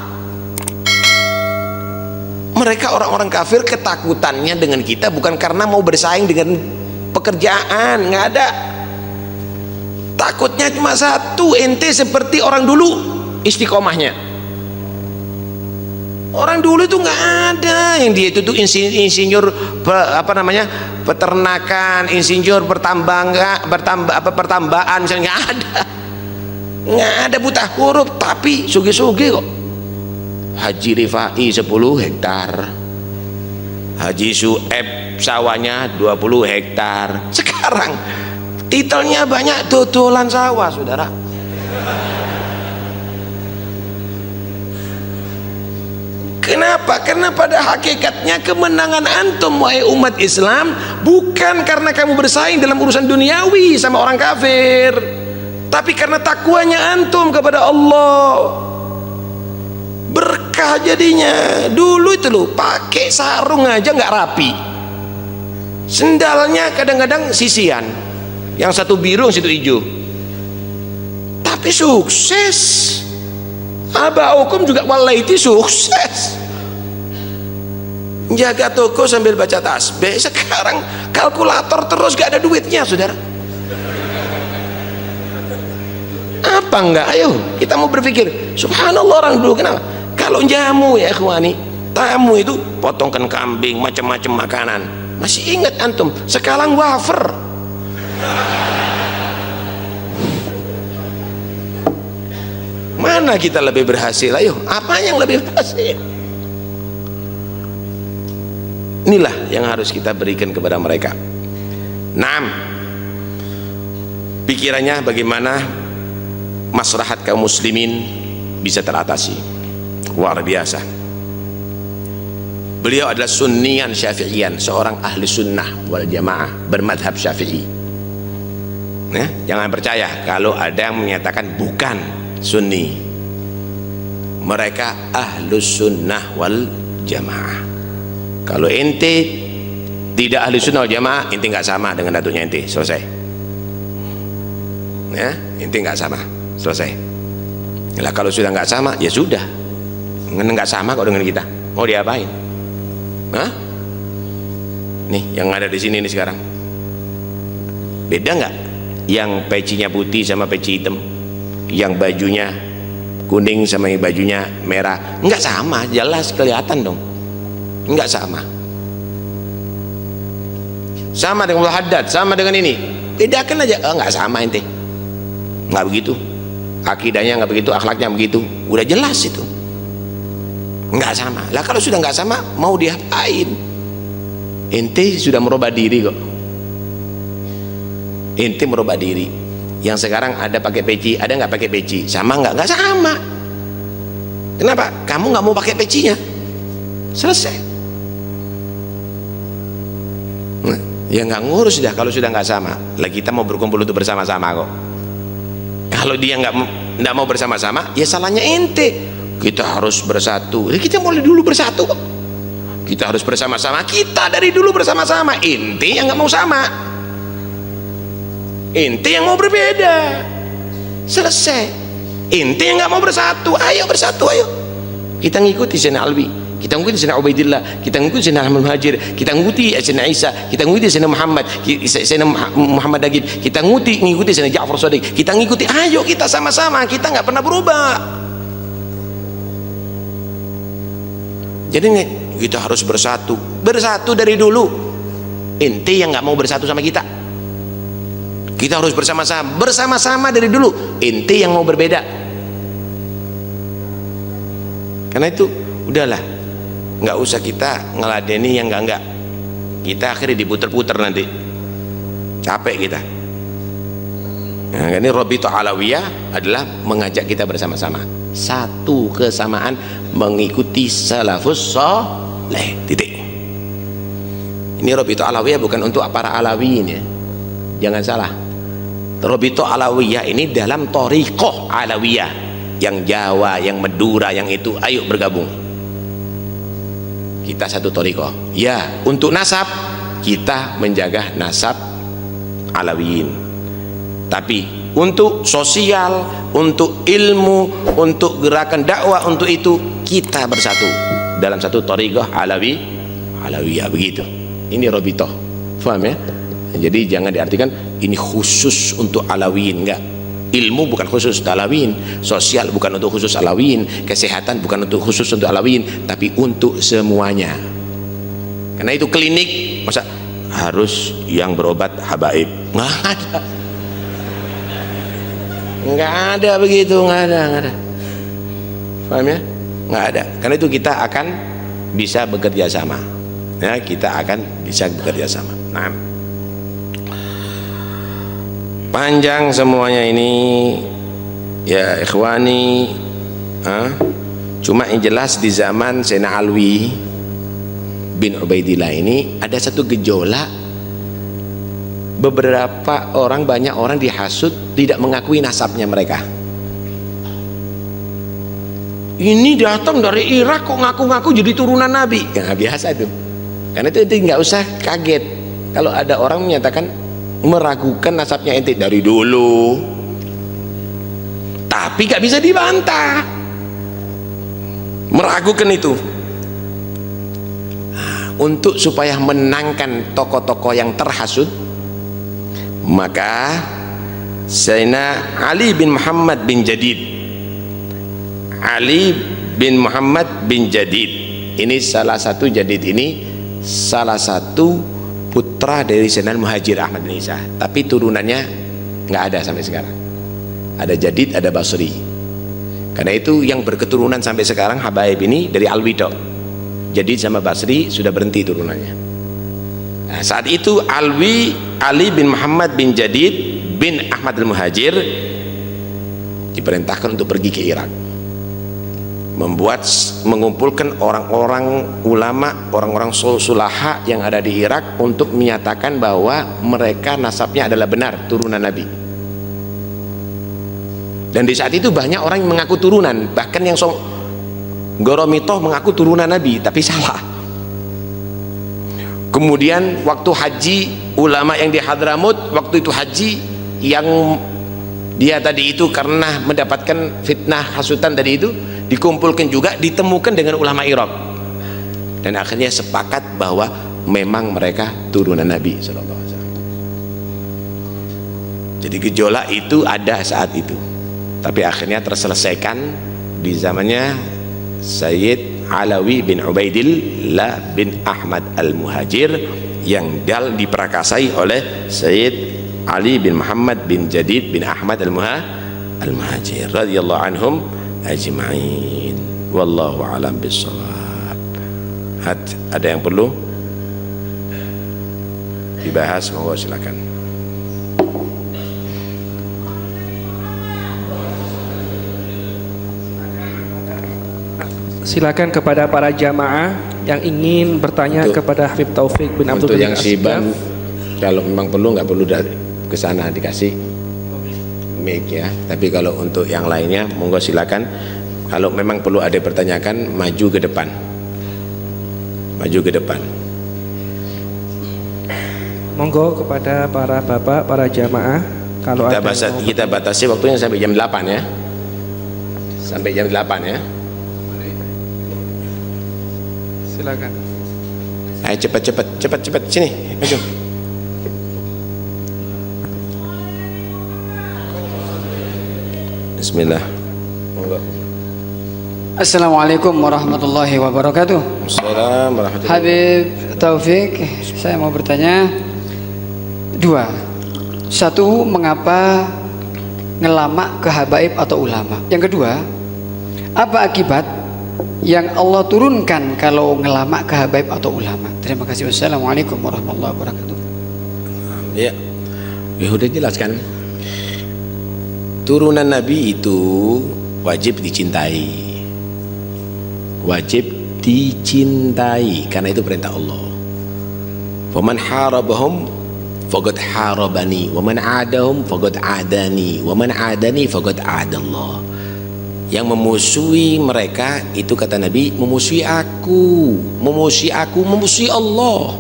Mereka orang-orang kafir ketakutannya dengan kita bukan karena mau bersaing dengan pekerjaan, nggak ada. Takutnya cuma satu, ente seperti orang dulu istiqomahnya. Orang dulu itu nggak ada yang dia itu tuh insinyur peternakan, insinyur pertambangan misalnya, nggak ada buta huruf tapi suge-suge kok. Haji Rifai 10 hektar, Haji Sueb sawahnya 20 hektar. Sekarang titelnya banyak, dodolan sawah, saudara. Kenapa? Karena pada hakikatnya kemenangan antum wahai umat Islam bukan karena kamu bersaing dalam urusan duniawi sama orang kafir, tapi karena takwanya antum kepada Allah. Berkah jadinya. Dulu itu loh, pakai sarung aja nggak rapi, sendalnya kadang-kadang sisian, yang satu biru yang satu hijau, tapi sukses. Abah hukum juga walaiti sukses, jaga toko sambil baca tasbih. Sekarang kalkulator terus, gak ada duitnya, saudara. Apa enggak? Ayo kita mau berpikir. Subhanallah, orang dulu kenapa? Kalau jamu ya ikhwani, tamu itu potongkan kambing, macam-macam makanan. Masih ingat antum? Sekarang wafer. Mana kita lebih berhasil? Ayo, apa yang lebih berhasil? Inilah yang harus kita berikan kepada mereka. Naam, pikirannya bagaimana maslahat kaum muslimin bisa teratasi. Luar biasa. Beliau adalah sunnian syafi'ian, seorang ahli sunnah wal jamaah bermadhab syafi'i. Ya, jangan percaya kalau ada yang menyatakan bukan sunni. Mereka ahlus sunnah wal jamaah. Kalau ente tidak ahli sunnah wal jamaah, ente nggak sama dengan datuknya ente. Selesai. Ya, ente nggak sama. Selesai. Lah kalau sudah nggak sama, ya sudah. Nggak sama kok dengan kita. Mau diapain? Hah? Nih yang ada di sini nih sekarang. Beda nggak? Yang pecinya putih sama peci hitam, yang bajunya kuning sama yang bajunya merah, nggak sama, jelas kelihatan dong, nggak sama. Sama dengan Haddad, sama dengan ini, bedakan aja. Nggak sama ente, nggak begitu, akidahnya nggak begitu, akhlaknya begitu, udah jelas itu, nggak sama. Lah kalau sudah nggak sama, mau diapain? Ente sudah merubah diri kok, ente merubah diri. Yang sekarang ada pakai peci, ada nggak pakai peci, sama nggak? Nggak sama. Kenapa? Kamu nggak mau pakai pecinya. Selesai. Nah, ya nggak ngurus dah kalau sudah nggak sama. Lah kita mau berkumpul untuk bersama-sama kok. Kalau dia nggak mau bersama-sama, ya salahnya ente. Kita harus bersatu. Ya kita mulai dulu bersatu kok. Kita harus bersama-sama. Kita dari dulu bersama-sama. Ente yang nggak mau sama. Ente yang mau berbeda. Selesai. Ente yang nggak mau bersatu, ayo bersatu, ayo. Kita ngikuti Sayyidina Alwi, kita ngikuti Sayyidina Ubaidillah, kita ngikuti Sayyidina Ahmad Muhajir, kita ngikuti Sayyidina Isa, kita ngikuti Sayyidina Muhammad, Sayyidina Muhammad Dagid, kita ngikuti Sayyidina Ja'far Shadiq, kita ngikuti. Ayo kita sama-sama, kita nggak pernah berubah. Jadi kita harus bersatu dari dulu. Ente yang nggak mau bersatu sama kita. Kita harus bersama-sama dari dulu. Ente yang mau berbeda. Karena itu udahlah, nggak usah kita ngeladeni yang enggak. Kita akhirnya diputer-puter nanti, capek kita. Nah, ini Rabithah Alawiyah adalah mengajak kita bersama-sama. Satu kesamaan, mengikuti salafus saleh. Titik. Ini Rabithah Alawiyah bukan untuk para Alawiyin ya. Jangan salah. Rabithah Alawiyah ini dalam thariqah Alawiyah, yang Jawa, yang Madura, yang itu, ayo bergabung. Kita satu thariqah. Ya, untuk nasab kita menjaga nasab Alawiyin. Tapi untuk sosial, untuk ilmu, untuk gerakan dakwah, untuk itu kita bersatu dalam satu thariqah alawiyah begitu. Ini Rabithah. Paham ya? Jadi jangan diartikan ini khusus untuk alawiyin, enggak. Ilmu bukan khusus untuk alawiyin, sosial bukan untuk khusus alawiyin, kesehatan bukan untuk khusus untuk alawiyin, tapi untuk semuanya. Karena itu klinik, masa harus yang berobat habaib? Nggak ada. Nggak ada begitu, nggak ada. Paham ya? Nggak ada. Karena itu kita akan bisa bekerja sama. Ya, kita akan bisa bekerja sama. Nah, panjang semuanya ini ya ikhwani. Cuma yang jelas di zaman Sayyidina Alwi bin Ubaidillah ini ada satu gejolak. Beberapa orang, banyak orang dihasut tidak mengakui nasabnya mereka. Ini datang dari Irak kok ngaku-ngaku jadi turunan Nabi. Ya biasa itu. Karena itu nggak usah kaget kalau ada orang menyatakan meragukan nasabnya ente dari dulu. Tapi nggak bisa dibantah. Meragukan itu. Untuk supaya menangkan tokoh-tokoh yang terhasut, maka Sayyidina Ali bin Muhammad bin Jadid, Ali bin Muhammad bin Jadid ini salah satu, Jadid ini salah satu putra dari Sayyidina Muhajir Ahmad bin Isa, tapi turunannya nggak ada sampai sekarang. Ada Jadid, ada Basri. Karena itu yang berketurunan sampai sekarang habaib ini dari Alwi dok. Jadid sama Basri sudah berhenti turunannya. Nah, saat itu Ali bin Muhammad bin Jadid bin Ahmad al-Muhajir diperintahkan untuk pergi ke Irak, mengumpulkan orang-orang ulama, orang-orang sulaha yang ada di Irak untuk menyatakan bahwa mereka nasabnya adalah benar turunan Nabi. Dan di saat itu banyak orang yang mengaku turunan, bahkan yang Goromitoh mengaku turunan Nabi tapi salah. Kemudian waktu haji, ulama yang di Hadramut waktu itu haji, yang dia tadi itu karena mendapatkan fitnah hasutan tadi itu dikumpulkan juga, ditemukan dengan ulama Irak, dan akhirnya sepakat bahwa memang mereka turunan Nabi SAW. Jadi gejolak itu ada saat itu, tapi akhirnya terselesaikan di zamannya Sayyid Alawi bin Ubaidillah bin Ahmad al-Muhajir yang diperakasai oleh Sayyid Ali bin Muhammad bin Jadid bin Ahmad al-Muhajir radhiyallahu anhum ajma'in. Wallahu a'lam bissawab. Ada yang perlu dibahas? Monggo silakan. Silakan kepada para jamaah yang ingin bertanya kepada Habib Taufik bin Abdul Untuk yang Siban, kalau memang perlu, nggak perlu ke sana dikasih mic ya. Tapi kalau untuk yang lainnya, monggo silakan. Kalau memang perlu ada pertanyaan, maju ke depan. Maju ke depan. Monggo kepada para bapak, para jamaah. Kalau kita batasi waktunya sampai jam 8 ya. Sampai jam 8 ya. Silakan. Ayo cepat sini, maju. Bismillah. Assalamualaikum warahmatullahi wabarakatuh. Assalamualaikum warahmatullahi wabarakatuh. Habib Taufik, saya mau bertanya dua. Satu, mengapa ngelama ke habaib atau ulama? Yang kedua, apa akibat yang Allah turunkan kalau ngelama ke habaib atau ulama? Terima kasih. Wassalamualaikum warahmatullahi wabarakatuh. Ya, udah jelaskan. Turunan Nabi itu wajib dicintai. Wajib dicintai karena itu perintah Allah. Faman harabahum faqad harabani wa man adahum faqad adani wa man adani faqad adallah. Yang memusuhi mereka itu kata Nabi memusuhi aku, memusuhi Allah.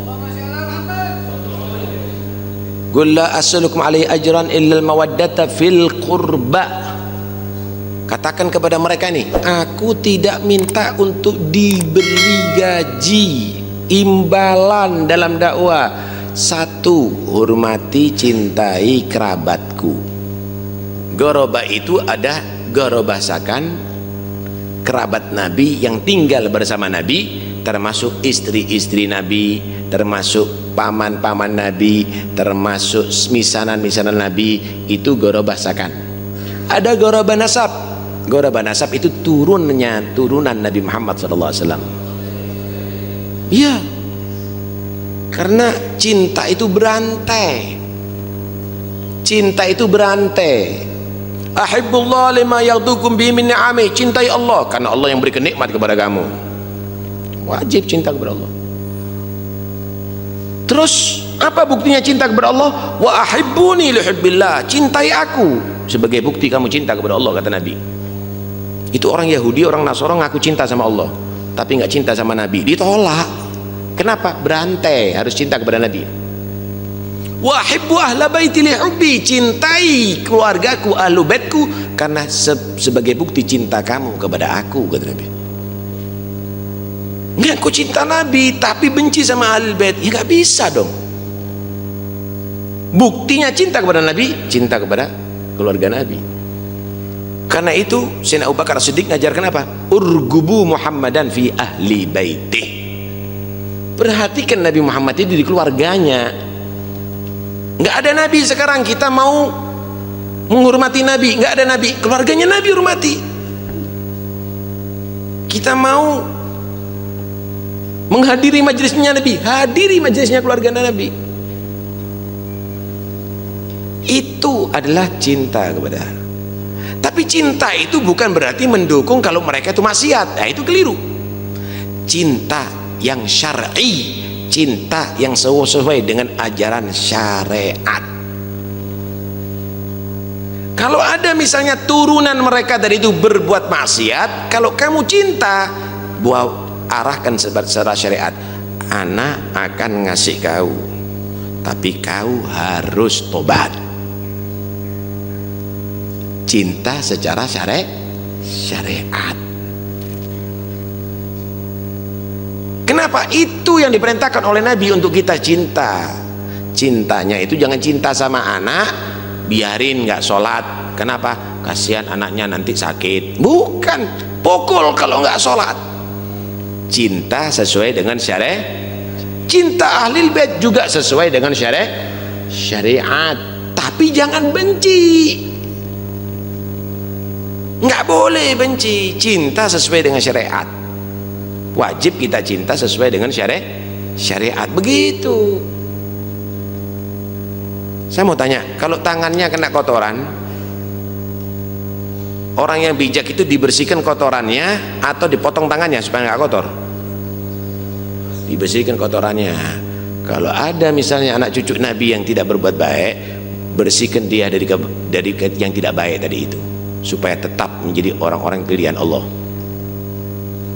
Qul la as'alukum alaihi ajran illa al-mawaddata fil qurba. Katakan kepada mereka nih, aku tidak minta untuk diberi gaji, imbalan dalam dakwah. Satu, hormati, cintai kerabatku. Ghorabah itu ada ghorabah sakan, kerabat Nabi yang tinggal bersama Nabi, termasuk istri-istri Nabi, termasuk paman-paman Nabi, termasuk misanan-misanan Nabi, itu ghorabah sakan. Ada ghorabah nasab. Ghorabah nasab itu turunan Nabi Muhammad SAW. Iya, karena cinta itu berantai. Cinta itu berantai. Ahibbullah lima yaghdukum bihi min ni'ami. Cintai Allah karena Allah yang berikan nikmat kepada kamu. Wajib cinta kepada Allah. Terus apa buktinya cinta kepada Allah? Wa ahibbuni lihubbillah. Cintai aku sebagai bukti kamu cinta kepada Allah, kata Nabi. Itu orang Yahudi, orang Nasrani ngaku cinta sama Allah tapi nggak cinta sama Nabi, ditolak. Kenapa? Berantai, harus cinta kepada Nabi. Wa ahibbu ahla baiti li hubbi. Cintai keluargaku, ahlu baitku karena sebagai bukti cinta kamu kepada aku, kata Nabi. Nggak, kau cinta Nabi tapi benci sama ahli bait, ya nggak bisa dong. Buktinya cinta kepada Nabi, cinta kepada keluarga Nabi. Karena itu Sayyidina Abu Bakar Siddiq ngajarkan apa? Urgubu Muhammadan fi ahli baitih. Perhatikan Nabi Muhammad itu di keluarganya. Nggak ada Nabi sekarang kita mau menghormati Nabi, nggak ada Nabi, keluarganya Nabi hormati. Kita mau menghadiri majelisnya Nabi, hadiri majelisnya keluarga Nabi. Itu adalah cinta kepada. Tapi cinta itu bukan berarti mendukung kalau mereka itu maksiat. Nah, itu keliru. Cinta yang syar'i, cinta yang sesuai dengan ajaran syariat. Kalau ada misalnya turunan mereka dari itu berbuat maksiat, kalau kamu cinta, arahkan secara syariat. Ana akan ngasih kau, tapi kau harus tobat. Cinta secara syariat. Kenapa? Itu yang diperintahkan oleh Nabi untuk kita cinta. Cintanya itu jangan cinta sama anak, biarin nggak sholat. Kenapa? Kasihan anaknya nanti sakit. Bukan, pukul kalau nggak sholat. Cinta sesuai dengan syariat. Cinta ahli bait juga sesuai dengan syariat. Tapi jangan benci. Nggak boleh benci. Cinta sesuai dengan syariat. Wajib kita cinta sesuai dengan syariat. Begitu. Saya mau tanya, kalau tangannya kena kotoran, orang yang bijak itu dibersihkan kotorannya atau dipotong tangannya supaya nggak kotor? Dibersihkan kotorannya. Kalau ada misalnya anak cucu Nabi yang tidak berbuat baik, bersihkan dia dari yang tidak baik tadi itu, supaya tetap menjadi orang-orang pilihan Allah.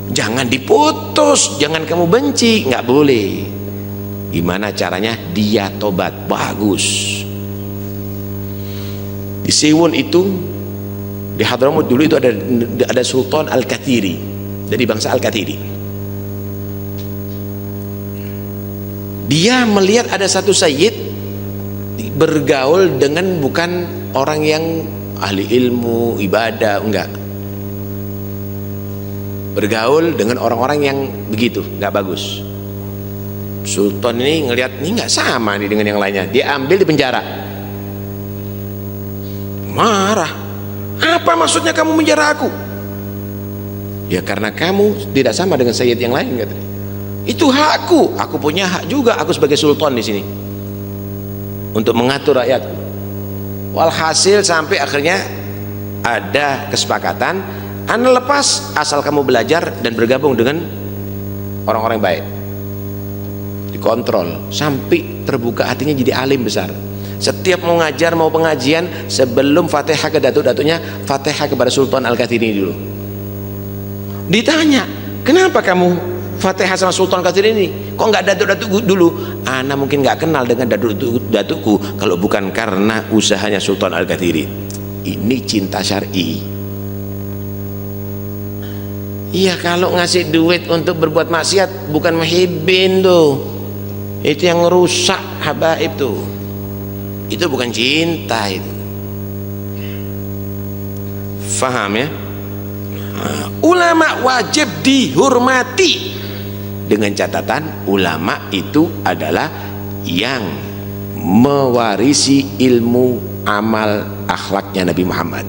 Jangan diputus, jangan kamu benci, nggak boleh. Gimana caranya? Dia tobat, bagus. Di Siwon itu, di Hadramut dulu itu ada Sultan Al-Kathiri, dari bangsa Al-Kathiri. Dia melihat ada satu sayyid bergaul dengan bukan orang yang ahli ilmu, ibadah, enggak. Bergaul dengan orang-orang yang begitu, enggak bagus. Sultan ini ngelihat ini enggak sama nih dengan yang lainnya. Dia ambil di penjara. Marah. Apa maksudnya kamu menjara aku? Ya karena kamu tidak sama dengan sayyid yang lain, katanya. Itu hakku, aku punya hak juga, aku sebagai sultan di sini untuk mengatur rakyatku. Walhasil sampai akhirnya ada kesepakatan, Anda lepas asal kamu belajar dan bergabung dengan orang-orang baik. Dikontrol sampai terbuka hatinya jadi alim besar. Setiap mau ngajar, mau pengajian, sebelum Fatihah ke datuk-datuknya, Fatihah kepada Sultan Al-Kathiri dulu. Ditanya, kenapa kamu Fatihah sama Sultan Qadir ini? Kok nggak datuk-datuk dulu? Ana mungkin nggak kenal dengan datukku kalau bukan karena usahanya Sultan Al-Qadiri. Ini cinta syar'i. Iya, kalau ngasih duit untuk berbuat maksiat bukan muhibbin tuh. Itu yang rusak habaib tuh. Itu bukan cinta itu. Faham ya? Ulama wajib dihormati, dengan catatan ulama itu adalah yang mewarisi ilmu amal akhlaknya Nabi Muhammad.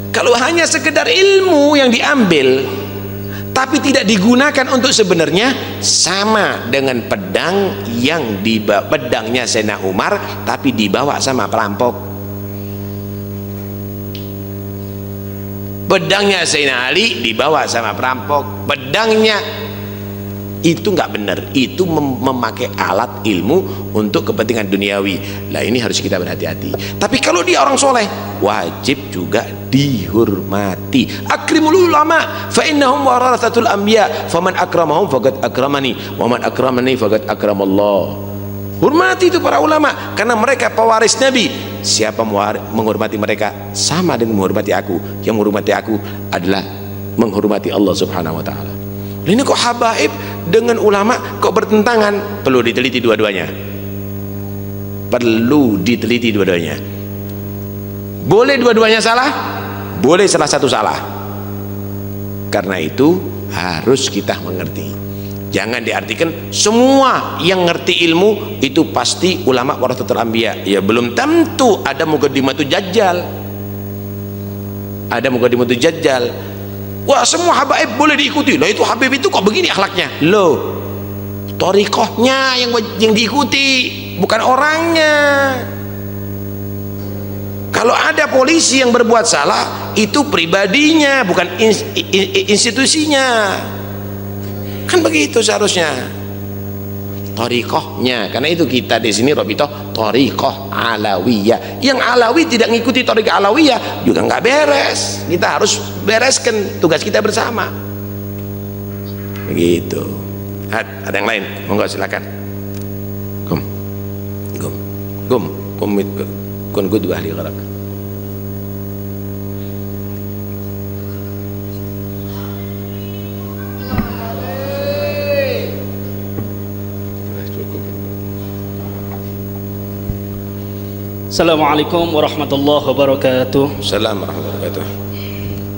Kalau hanya sekedar ilmu yang diambil tapi tidak digunakan untuk sebenarnya, sama dengan pedang yang dibawa, pedangnya Sayyidina Umar tapi dibawa sama perampok. Pedangnya Sayyidina Ali dibawa sama perampok. Pedangnya itu nggak benar, itu memakai alat ilmu untuk kepentingan duniawi. Lah ini harus kita berhati-hati. Tapi kalau dia orang soleh, wajib juga dihormati. Akrimul ulama fa innahum warathatul anbiya faman akramahum faqad akramani wa man akramani faqad akramallah. Hormati itu para ulama karena mereka pewaris Nabi. Siapa menghormati mereka sama dengan menghormati aku. Yang menghormati aku adalah menghormati Allah Subhanahu wa taala. Ini kok habaib dengan ulama kok bertentangan? Perlu diteliti dua-duanya. Perlu diteliti dua-duanya. Boleh dua-duanya salah, boleh salah satu salah. Karena itu harus kita mengerti. Jangan diartikan semua yang ngerti ilmu itu pasti ulama warathatul anbiya. Ya belum tentu, ada muqaddimatul Dajjal. Ada muqaddimatul Dajjal. Wah, semua habaib boleh diikuti. Lah itu habib itu kok begini akhlaknya? Loh, thariqahnya yang diikuti, bukan orangnya. Kalau ada polisi yang berbuat salah, itu pribadinya, bukan institusinya. Kan begitu seharusnya. Thariqahnya, karena itu kita di sini Rabithah thariqah alawiyah. Yang alawi tidak ngikuti thariqah alawiyah juga nggak beres. Kita harus bereskan tugas kita bersama. Begitu. Ada yang lain? Monggo silakan. Kun gud ahli gharak. Assalamualaikum warahmatullahi wabarakatuh. Assalamualaikum warahmatullahi wabarakatuh.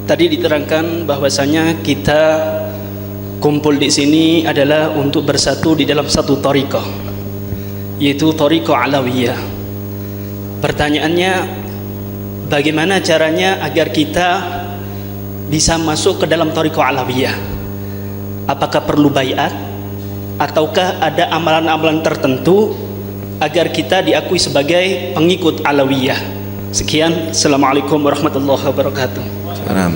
Tadi diterangkan bahwasanya kita kumpul di sini adalah untuk bersatu di dalam satu thariqah, yaitu thariqah alawiyah. Pertanyaannya, bagaimana caranya agar kita bisa masuk ke dalam thariqah alawiyah? Apakah perlu baiat ataukah ada amalan-amalan tertentu agar kita diakui sebagai pengikut alawiyah? Sekian, assalamualaikum warahmatullahi wabarakatuh. Salam.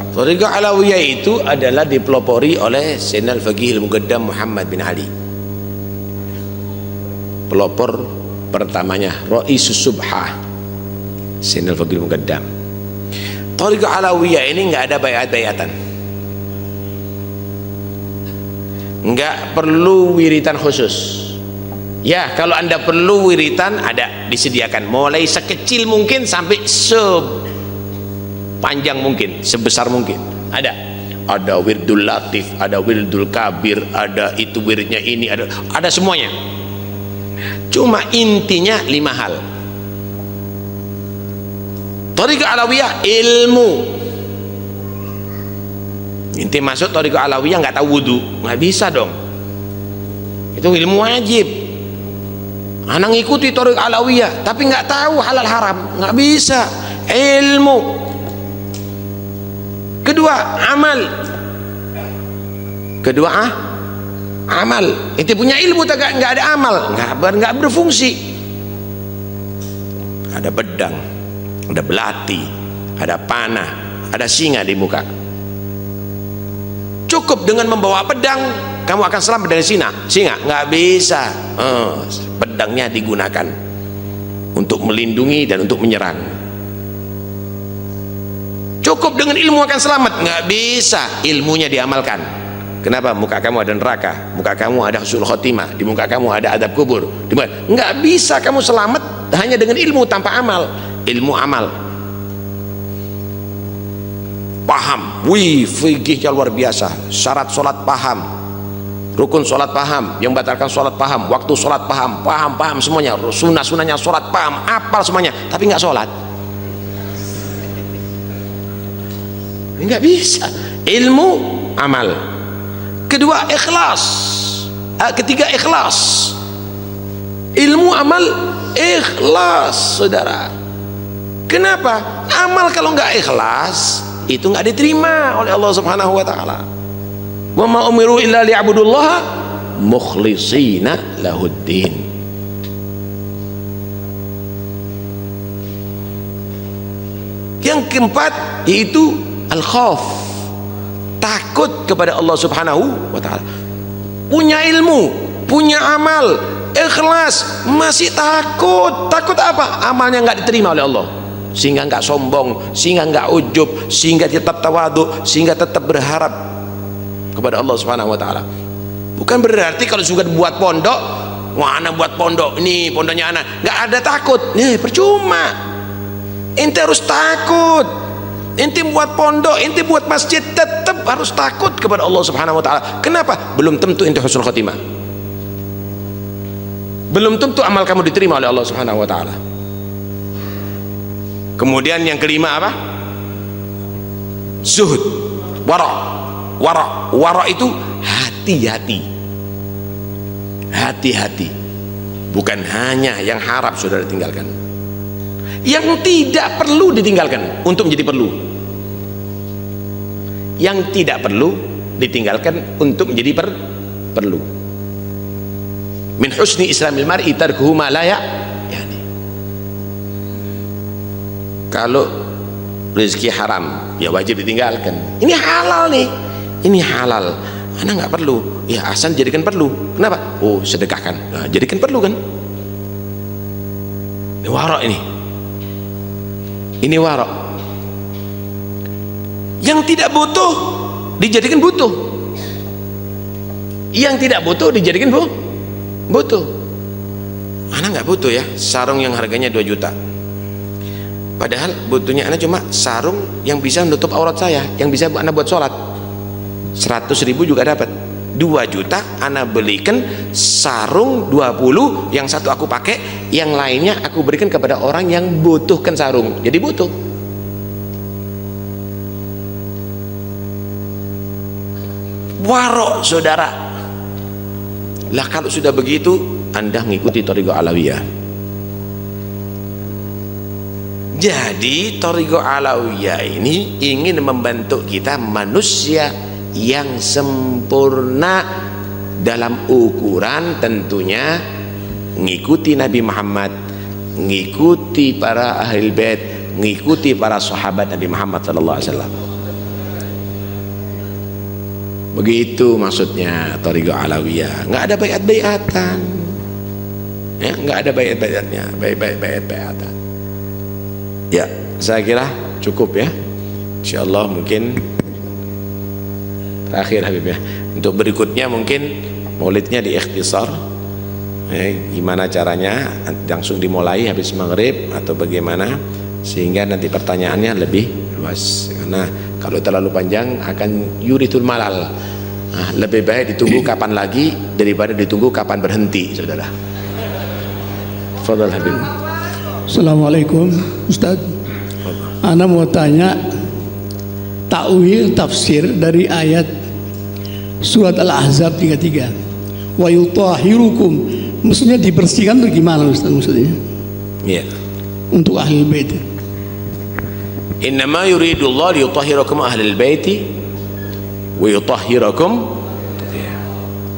Thariqah alawiyah itu adalah dipelopori oleh Sayyidina Al-Faqih Al-Muqaddam Muhammad bin Ali. Pelopor pertamanya Ra'isus Subhah Sayyidina Al-Faqih Al-Muqaddam. Thariqah alawiyah ini nggak ada baiat-baiatan, nggak perlu wiritan khusus. Ya, kalau Anda perlu wiritan, ada, disediakan mulai sekecil mungkin sampai sepanjang mungkin, sebesar mungkin. Ada wirdul latif, ada wirdul kabir, ada itu wiridnya ini, ada semuanya. Cuma intinya 5 hal. Thariqah alawiyah ilmu. Inti masuk thariqah alawiyah nggak tahu wudu, nggak bisa dong. Itu ilmu wajib. Anak ngikuti thariqah alawiyah tapi nggak tahu halal haram, nggak bisa. Ilmu. Kedua, amal. Amal. Itu punya ilmu tak nggak ada amal, nggak berfungsi. Ada pedang, ada belati, ada panah, ada singa di muka. Cukup dengan membawa pedang kamu akan selamat dari singa? Nggak bisa. Pedangnya digunakan untuk melindungi dan untuk menyerang. cukup dengan ilmu akan selamat. Nggak bisa, ilmunya diamalkan. Kenapa? Muka kamu ada neraka, muka kamu ada husnul khotimah, di muka kamu ada adab kubur. Nggak bisa kamu selamat hanya dengan ilmu tanpa amal. Ilmu amal, paham, wih, fikihnya luar biasa. Syarat sholat paham, rukun sholat paham, yang batalkan sholat paham, waktu sholat paham, paham semuanya, sunahnya sholat paham, apal semuanya, tapi nggak sholat. Nggak bisa. Ilmu, amal. Kedua, ikhlas. Ketiga, ikhlas. Ilmu, amal, ikhlas, saudara. Kenapa? Amal kalau nggak ikhlas itu nggak diterima oleh Allah Subhanahu wa taala. Wa ma umiru illa liya'budullaha mukhlishina lahuddin. Yang keempat yaitu al-khauf, takut kepada Allah Subhanahu wa taala. Punya ilmu, punya amal, ikhlas, masih takut. Takut apa? Amalnya nggak diterima oleh Allah, sehingga nggak sombong, sehingga nggak ujub, sehingga tetap tawadhu, sehingga tetap berharap kepada Allah Subhanahu wa taala. Bukan berarti kalau sudah buat pondok, wah anak buat pondok, ini pondoknya anak, nggak ada takut. Percuma. Ente harus takut. Ente buat pondok, ente buat masjid, tetap harus takut kepada Allah Subhanahu wa taala. Kenapa? Belum tentu ente husnul khotimah. Belum tentu amal kamu diterima oleh Allah Subhanahu wa taala. Kemudian yang kelima apa? Zuhud, wara itu hati-hati. Hati-hati. Bukan hanya yang haram sudah ditinggalkan, yang tidak perlu ditinggalkan untuk menjadi perlu. Yang tidak perlu ditinggalkan untuk menjadi perlu. Min husni islamil mar'i tarkuhu ma la yani. Kalau rezeki haram ya wajib ditinggalkan. Ini halal nih, ini halal, anak nggak perlu, ya asal jadikan perlu. Kenapa? Oh sedekahkan, nah, jadikan perlu kan. Ini warok ini warok. Yang tidak butuh dijadikan butuh, yang tidak butuh dijadikan butuh. Anak nggak butuh ya sarung yang harganya 2 juta, padahal butuhnya anak cuma sarung yang bisa menutup aurat saya, yang bisa anak buat sholat. 100.000 juga dapat. 2 juta anak belikan sarung 20, yang satu aku pakai, yang lainnya aku berikan kepada orang yang butuhkan sarung, jadi butuh. Warok, saudara. Lah kalau sudah begitu Anda mengikuti Thariqah Alawiyah. Jadi Thariqah Alawiyah ini ingin membentuk kita manusia yang sempurna dalam ukuran tentunya ngikuti Nabi Muhammad, ngikuti para ahli bait, ngikuti para sahabat Nabi Muhammad sallallahu alaihi wasallam. Begitu maksudnya Thariqah Alawiyah. Nggak ada baiat-baiatan ya, nggak ada baiat-baiatnya, baiat-baiatan ya. Saya kira cukup ya, insyaallah. Mungkin terakhir Habib ya, untuk berikutnya mungkin maulidnya diikhtisar ya, gimana caranya langsung dimulai habis maghrib atau bagaimana, sehingga nanti pertanyaannya lebih luas. Karena kalau terlalu panjang akan yuritul malal. Nah, lebih baik ditunggu kapan lagi daripada ditunggu kapan berhenti, saudara. Fadhal Habib. Assalamualaikum Ustaz. Ana mau tanya takwil tafsir dari ayat surat Al-Ahzab 33. Wa yutahhirukum, maksudnya dibersihkan itu gimana Ustaz maksudnya? Iya. Untuk ahli bait. Innama yuridullah liyutahhirakum ahlal baiti wa yutahhirakum.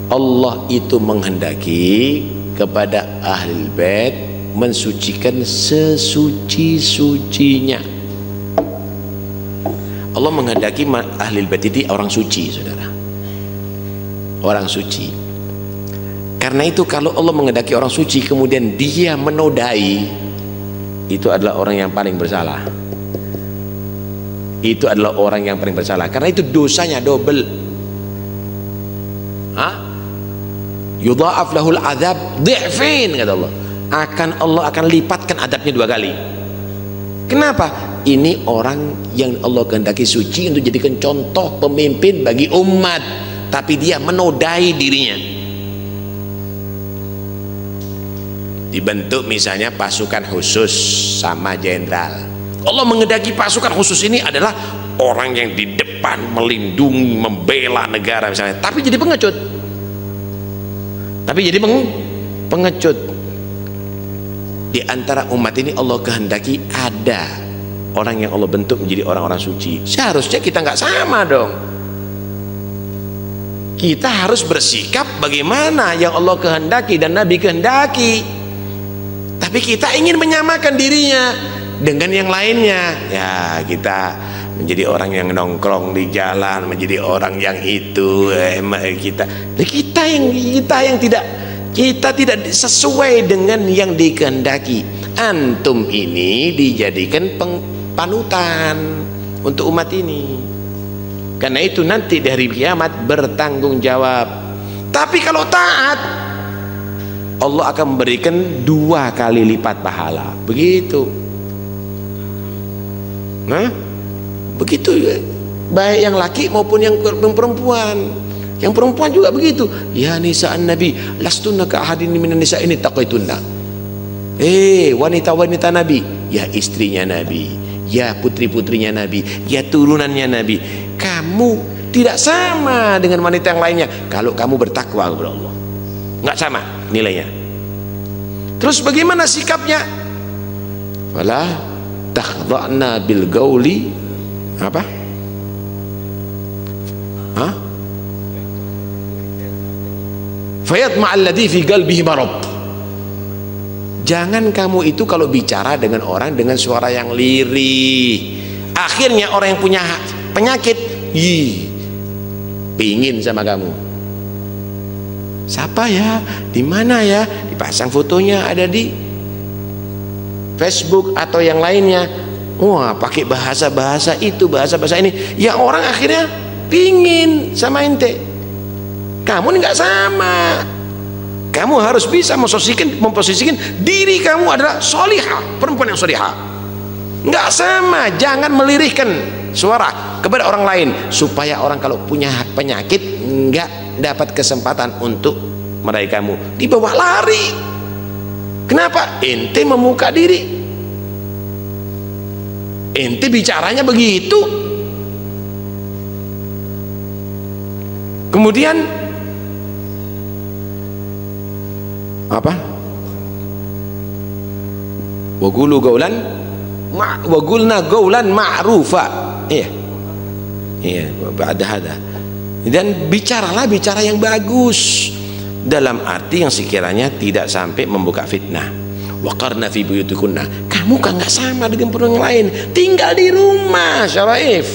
Allah itu menghendaki kepada ahli bait mensucikan sesuci-sucinya. Allah menghendaki ahli bait itu orang suci, saudara. Orang suci. Karena itu kalau Allah menghendaki orang suci kemudian dia menodai, itu adalah orang yang paling bersalah. itu adalah orang yang paling bersalah, karena itu dosanya double. Yudha'af lahul azab dhi'fain, kata Allah. Allah akan lipatkan adabnya 2 kali. Kenapa? Ini orang yang Allah kehendaki suci untuk jadikan contoh pemimpin bagi umat, tapi dia menodai dirinya. Dibentuk misalnya pasukan khusus sama jenderal. Allah mengendaki pasukan khusus ini adalah orang yang di depan melindungi, membela negara misalnya, tapi jadi pengecut. Pengecut. Di antara umat ini Allah kehendaki ada orang yang Allah bentuk menjadi orang-orang suci. Seharusnya kita nggak sama dong. Kita harus bersikap bagaimana yang Allah kehendaki dan Nabi kehendaki. Tapi kita ingin menyamakan dirinya dengan yang lainnya. Ya, kita menjadi orang yang nongkrong di jalan, menjadi orang yang itu kita yang tidak sesuai dengan yang dikehendaki. Antum ini dijadikan panutan untuk umat ini. Karena itu nanti dari kiamat bertanggung jawab. Tapi kalau taat, Allah akan memberikan 2 kali lipat pahala. Begitu. Begitu ya. Baik yang laki maupun yang perempuan. Yang perempuan juga begitu. Ya nisa'an nabi, lastunna ka ahadin minan nisa ini taqaitunna. Wanita-wanita Nabi, ya istrinya Nabi, ya putri-putrinya Nabi, ya turunannya Nabi. Kamu tidak sama dengan wanita yang lainnya kalau kamu bertakwa kepada Allah. Nggak sama nilainya. Terus bagaimana sikapnya? Fala takhdha'na bil gauli apa? Fayatma alladhi fi qalbihi marad. Jangan kamu itu kalau bicara dengan orang dengan suara yang lirih, akhirnya orang yang punya penyakit pingin sama kamu. Siapa ya? Di mana ya? Dipasang fotonya ada di Facebook atau yang lainnya. Wah, pakai bahasa-bahasa itu, bahasa-bahasa ini. Ya orang akhirnya pingin sama ente. Kamu ini nggak sama. Kamu harus bisa memposisikan diri kamu adalah solihah, perempuan yang solihah. Nggak sama. Jangan melirihkan suara kepada orang lain supaya orang kalau punya penyakit nggak dapat kesempatan untuk meraih kamu. Dibawa lari. Kenapa? Ente membuka diri. Ente bicaranya begitu. Kemudian apa? Wagulu gaulan wagulna gaulan ma'rufa. Iya, ada. Dan bicaralah bicara yang bagus dalam arti yang sekiranya tidak sampai membuka fitnah. Waqarna fi buyutikunna. Kamu kan nggak sama dengan perempuan yang lain. Tinggal di rumah, Syaraif.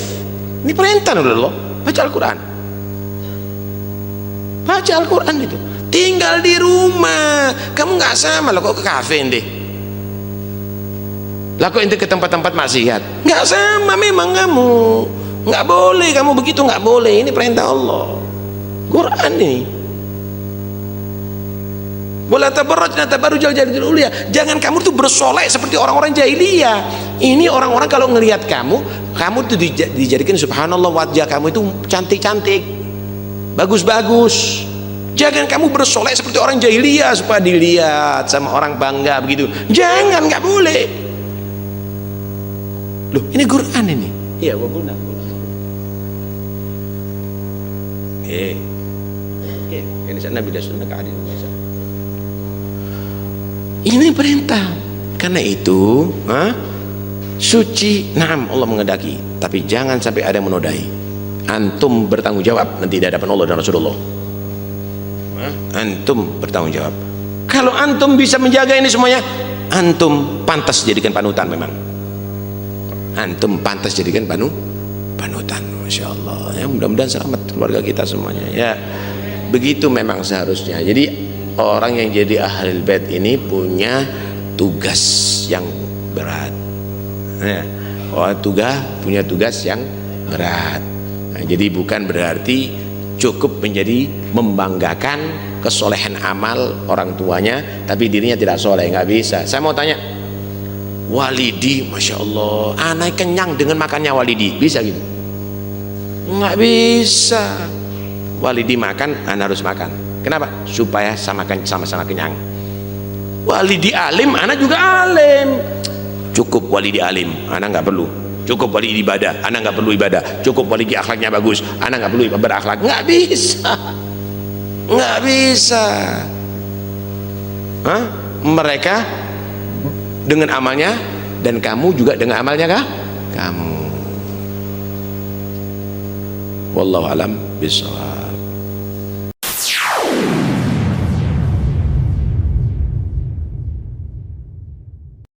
Ini perintah oleh Allah. Baca Al-Quran. Baca Al-Quran itu. Tinggal di rumah. Kamu nggak sama loh, kok ke kafe deh. Lah kok ente ke tempat-tempat maksiat? Nggak sama memang kamu. Nggak boleh kamu begitu, nggak boleh. Ini perintah Allah. Quran ini. Wala tabarrajna tabarrujal jahiliyatil ula. Jangan kamu tuh bersolek seperti orang-orang jahiliyah. Ini orang-orang kalau ngelihat kamu tuh dijadikan subhanallah, wajah kamu itu cantik-cantik, bagus-bagus. Jangan kamu bersolek seperti orang jahiliyah supaya dilihat sama orang bangga begitu. Jangan, nggak boleh. Loh, ini Quran ini. Iya, wabuna. Ini Nabi dan sunnah keadilan. Ini perintah. Karena itu suci, naam Allah mengendaki, tapi jangan sampai ada yang menodai. Antum bertanggung jawab nanti di hadapan Allah dan Rasulullah. Antum bertanggung jawab. Kalau antum bisa menjaga ini semuanya, antum pantas jadikan panutan. Memang antum pantas jadikan panutan. Masya Allah ya, mudah-mudahan selamat keluarga kita semuanya ya. Begitu memang seharusnya. Jadi orang yang jadi ahlul bait ini punya tugas yang berat ya. punya tugas yang berat. Nah, jadi bukan berarti cukup menjadi membanggakan kesolehan amal orang tuanya tapi dirinya tidak soleh, nggak bisa. Saya mau tanya, Walidi, masya Allah, anak kenyang dengan makannya Walidi, bisa gitu? Nggak bisa. Walidi makan, anak harus makan. Kenapa? Supaya sama-sama kenyang. Walidi alim, anak juga alim. Cukup walidi alim, anak nggak perlu. Cukup walidi ibadah, anak nggak perlu ibadah. Cukup walidi akhlaknya bagus, anak nggak perlu berakhlak. Nggak bisa, nggak bisa. Hah? Mereka dengan amalnya dan kamu juga dengan amalnya kah? Kamu. Wallahu alam bishawab.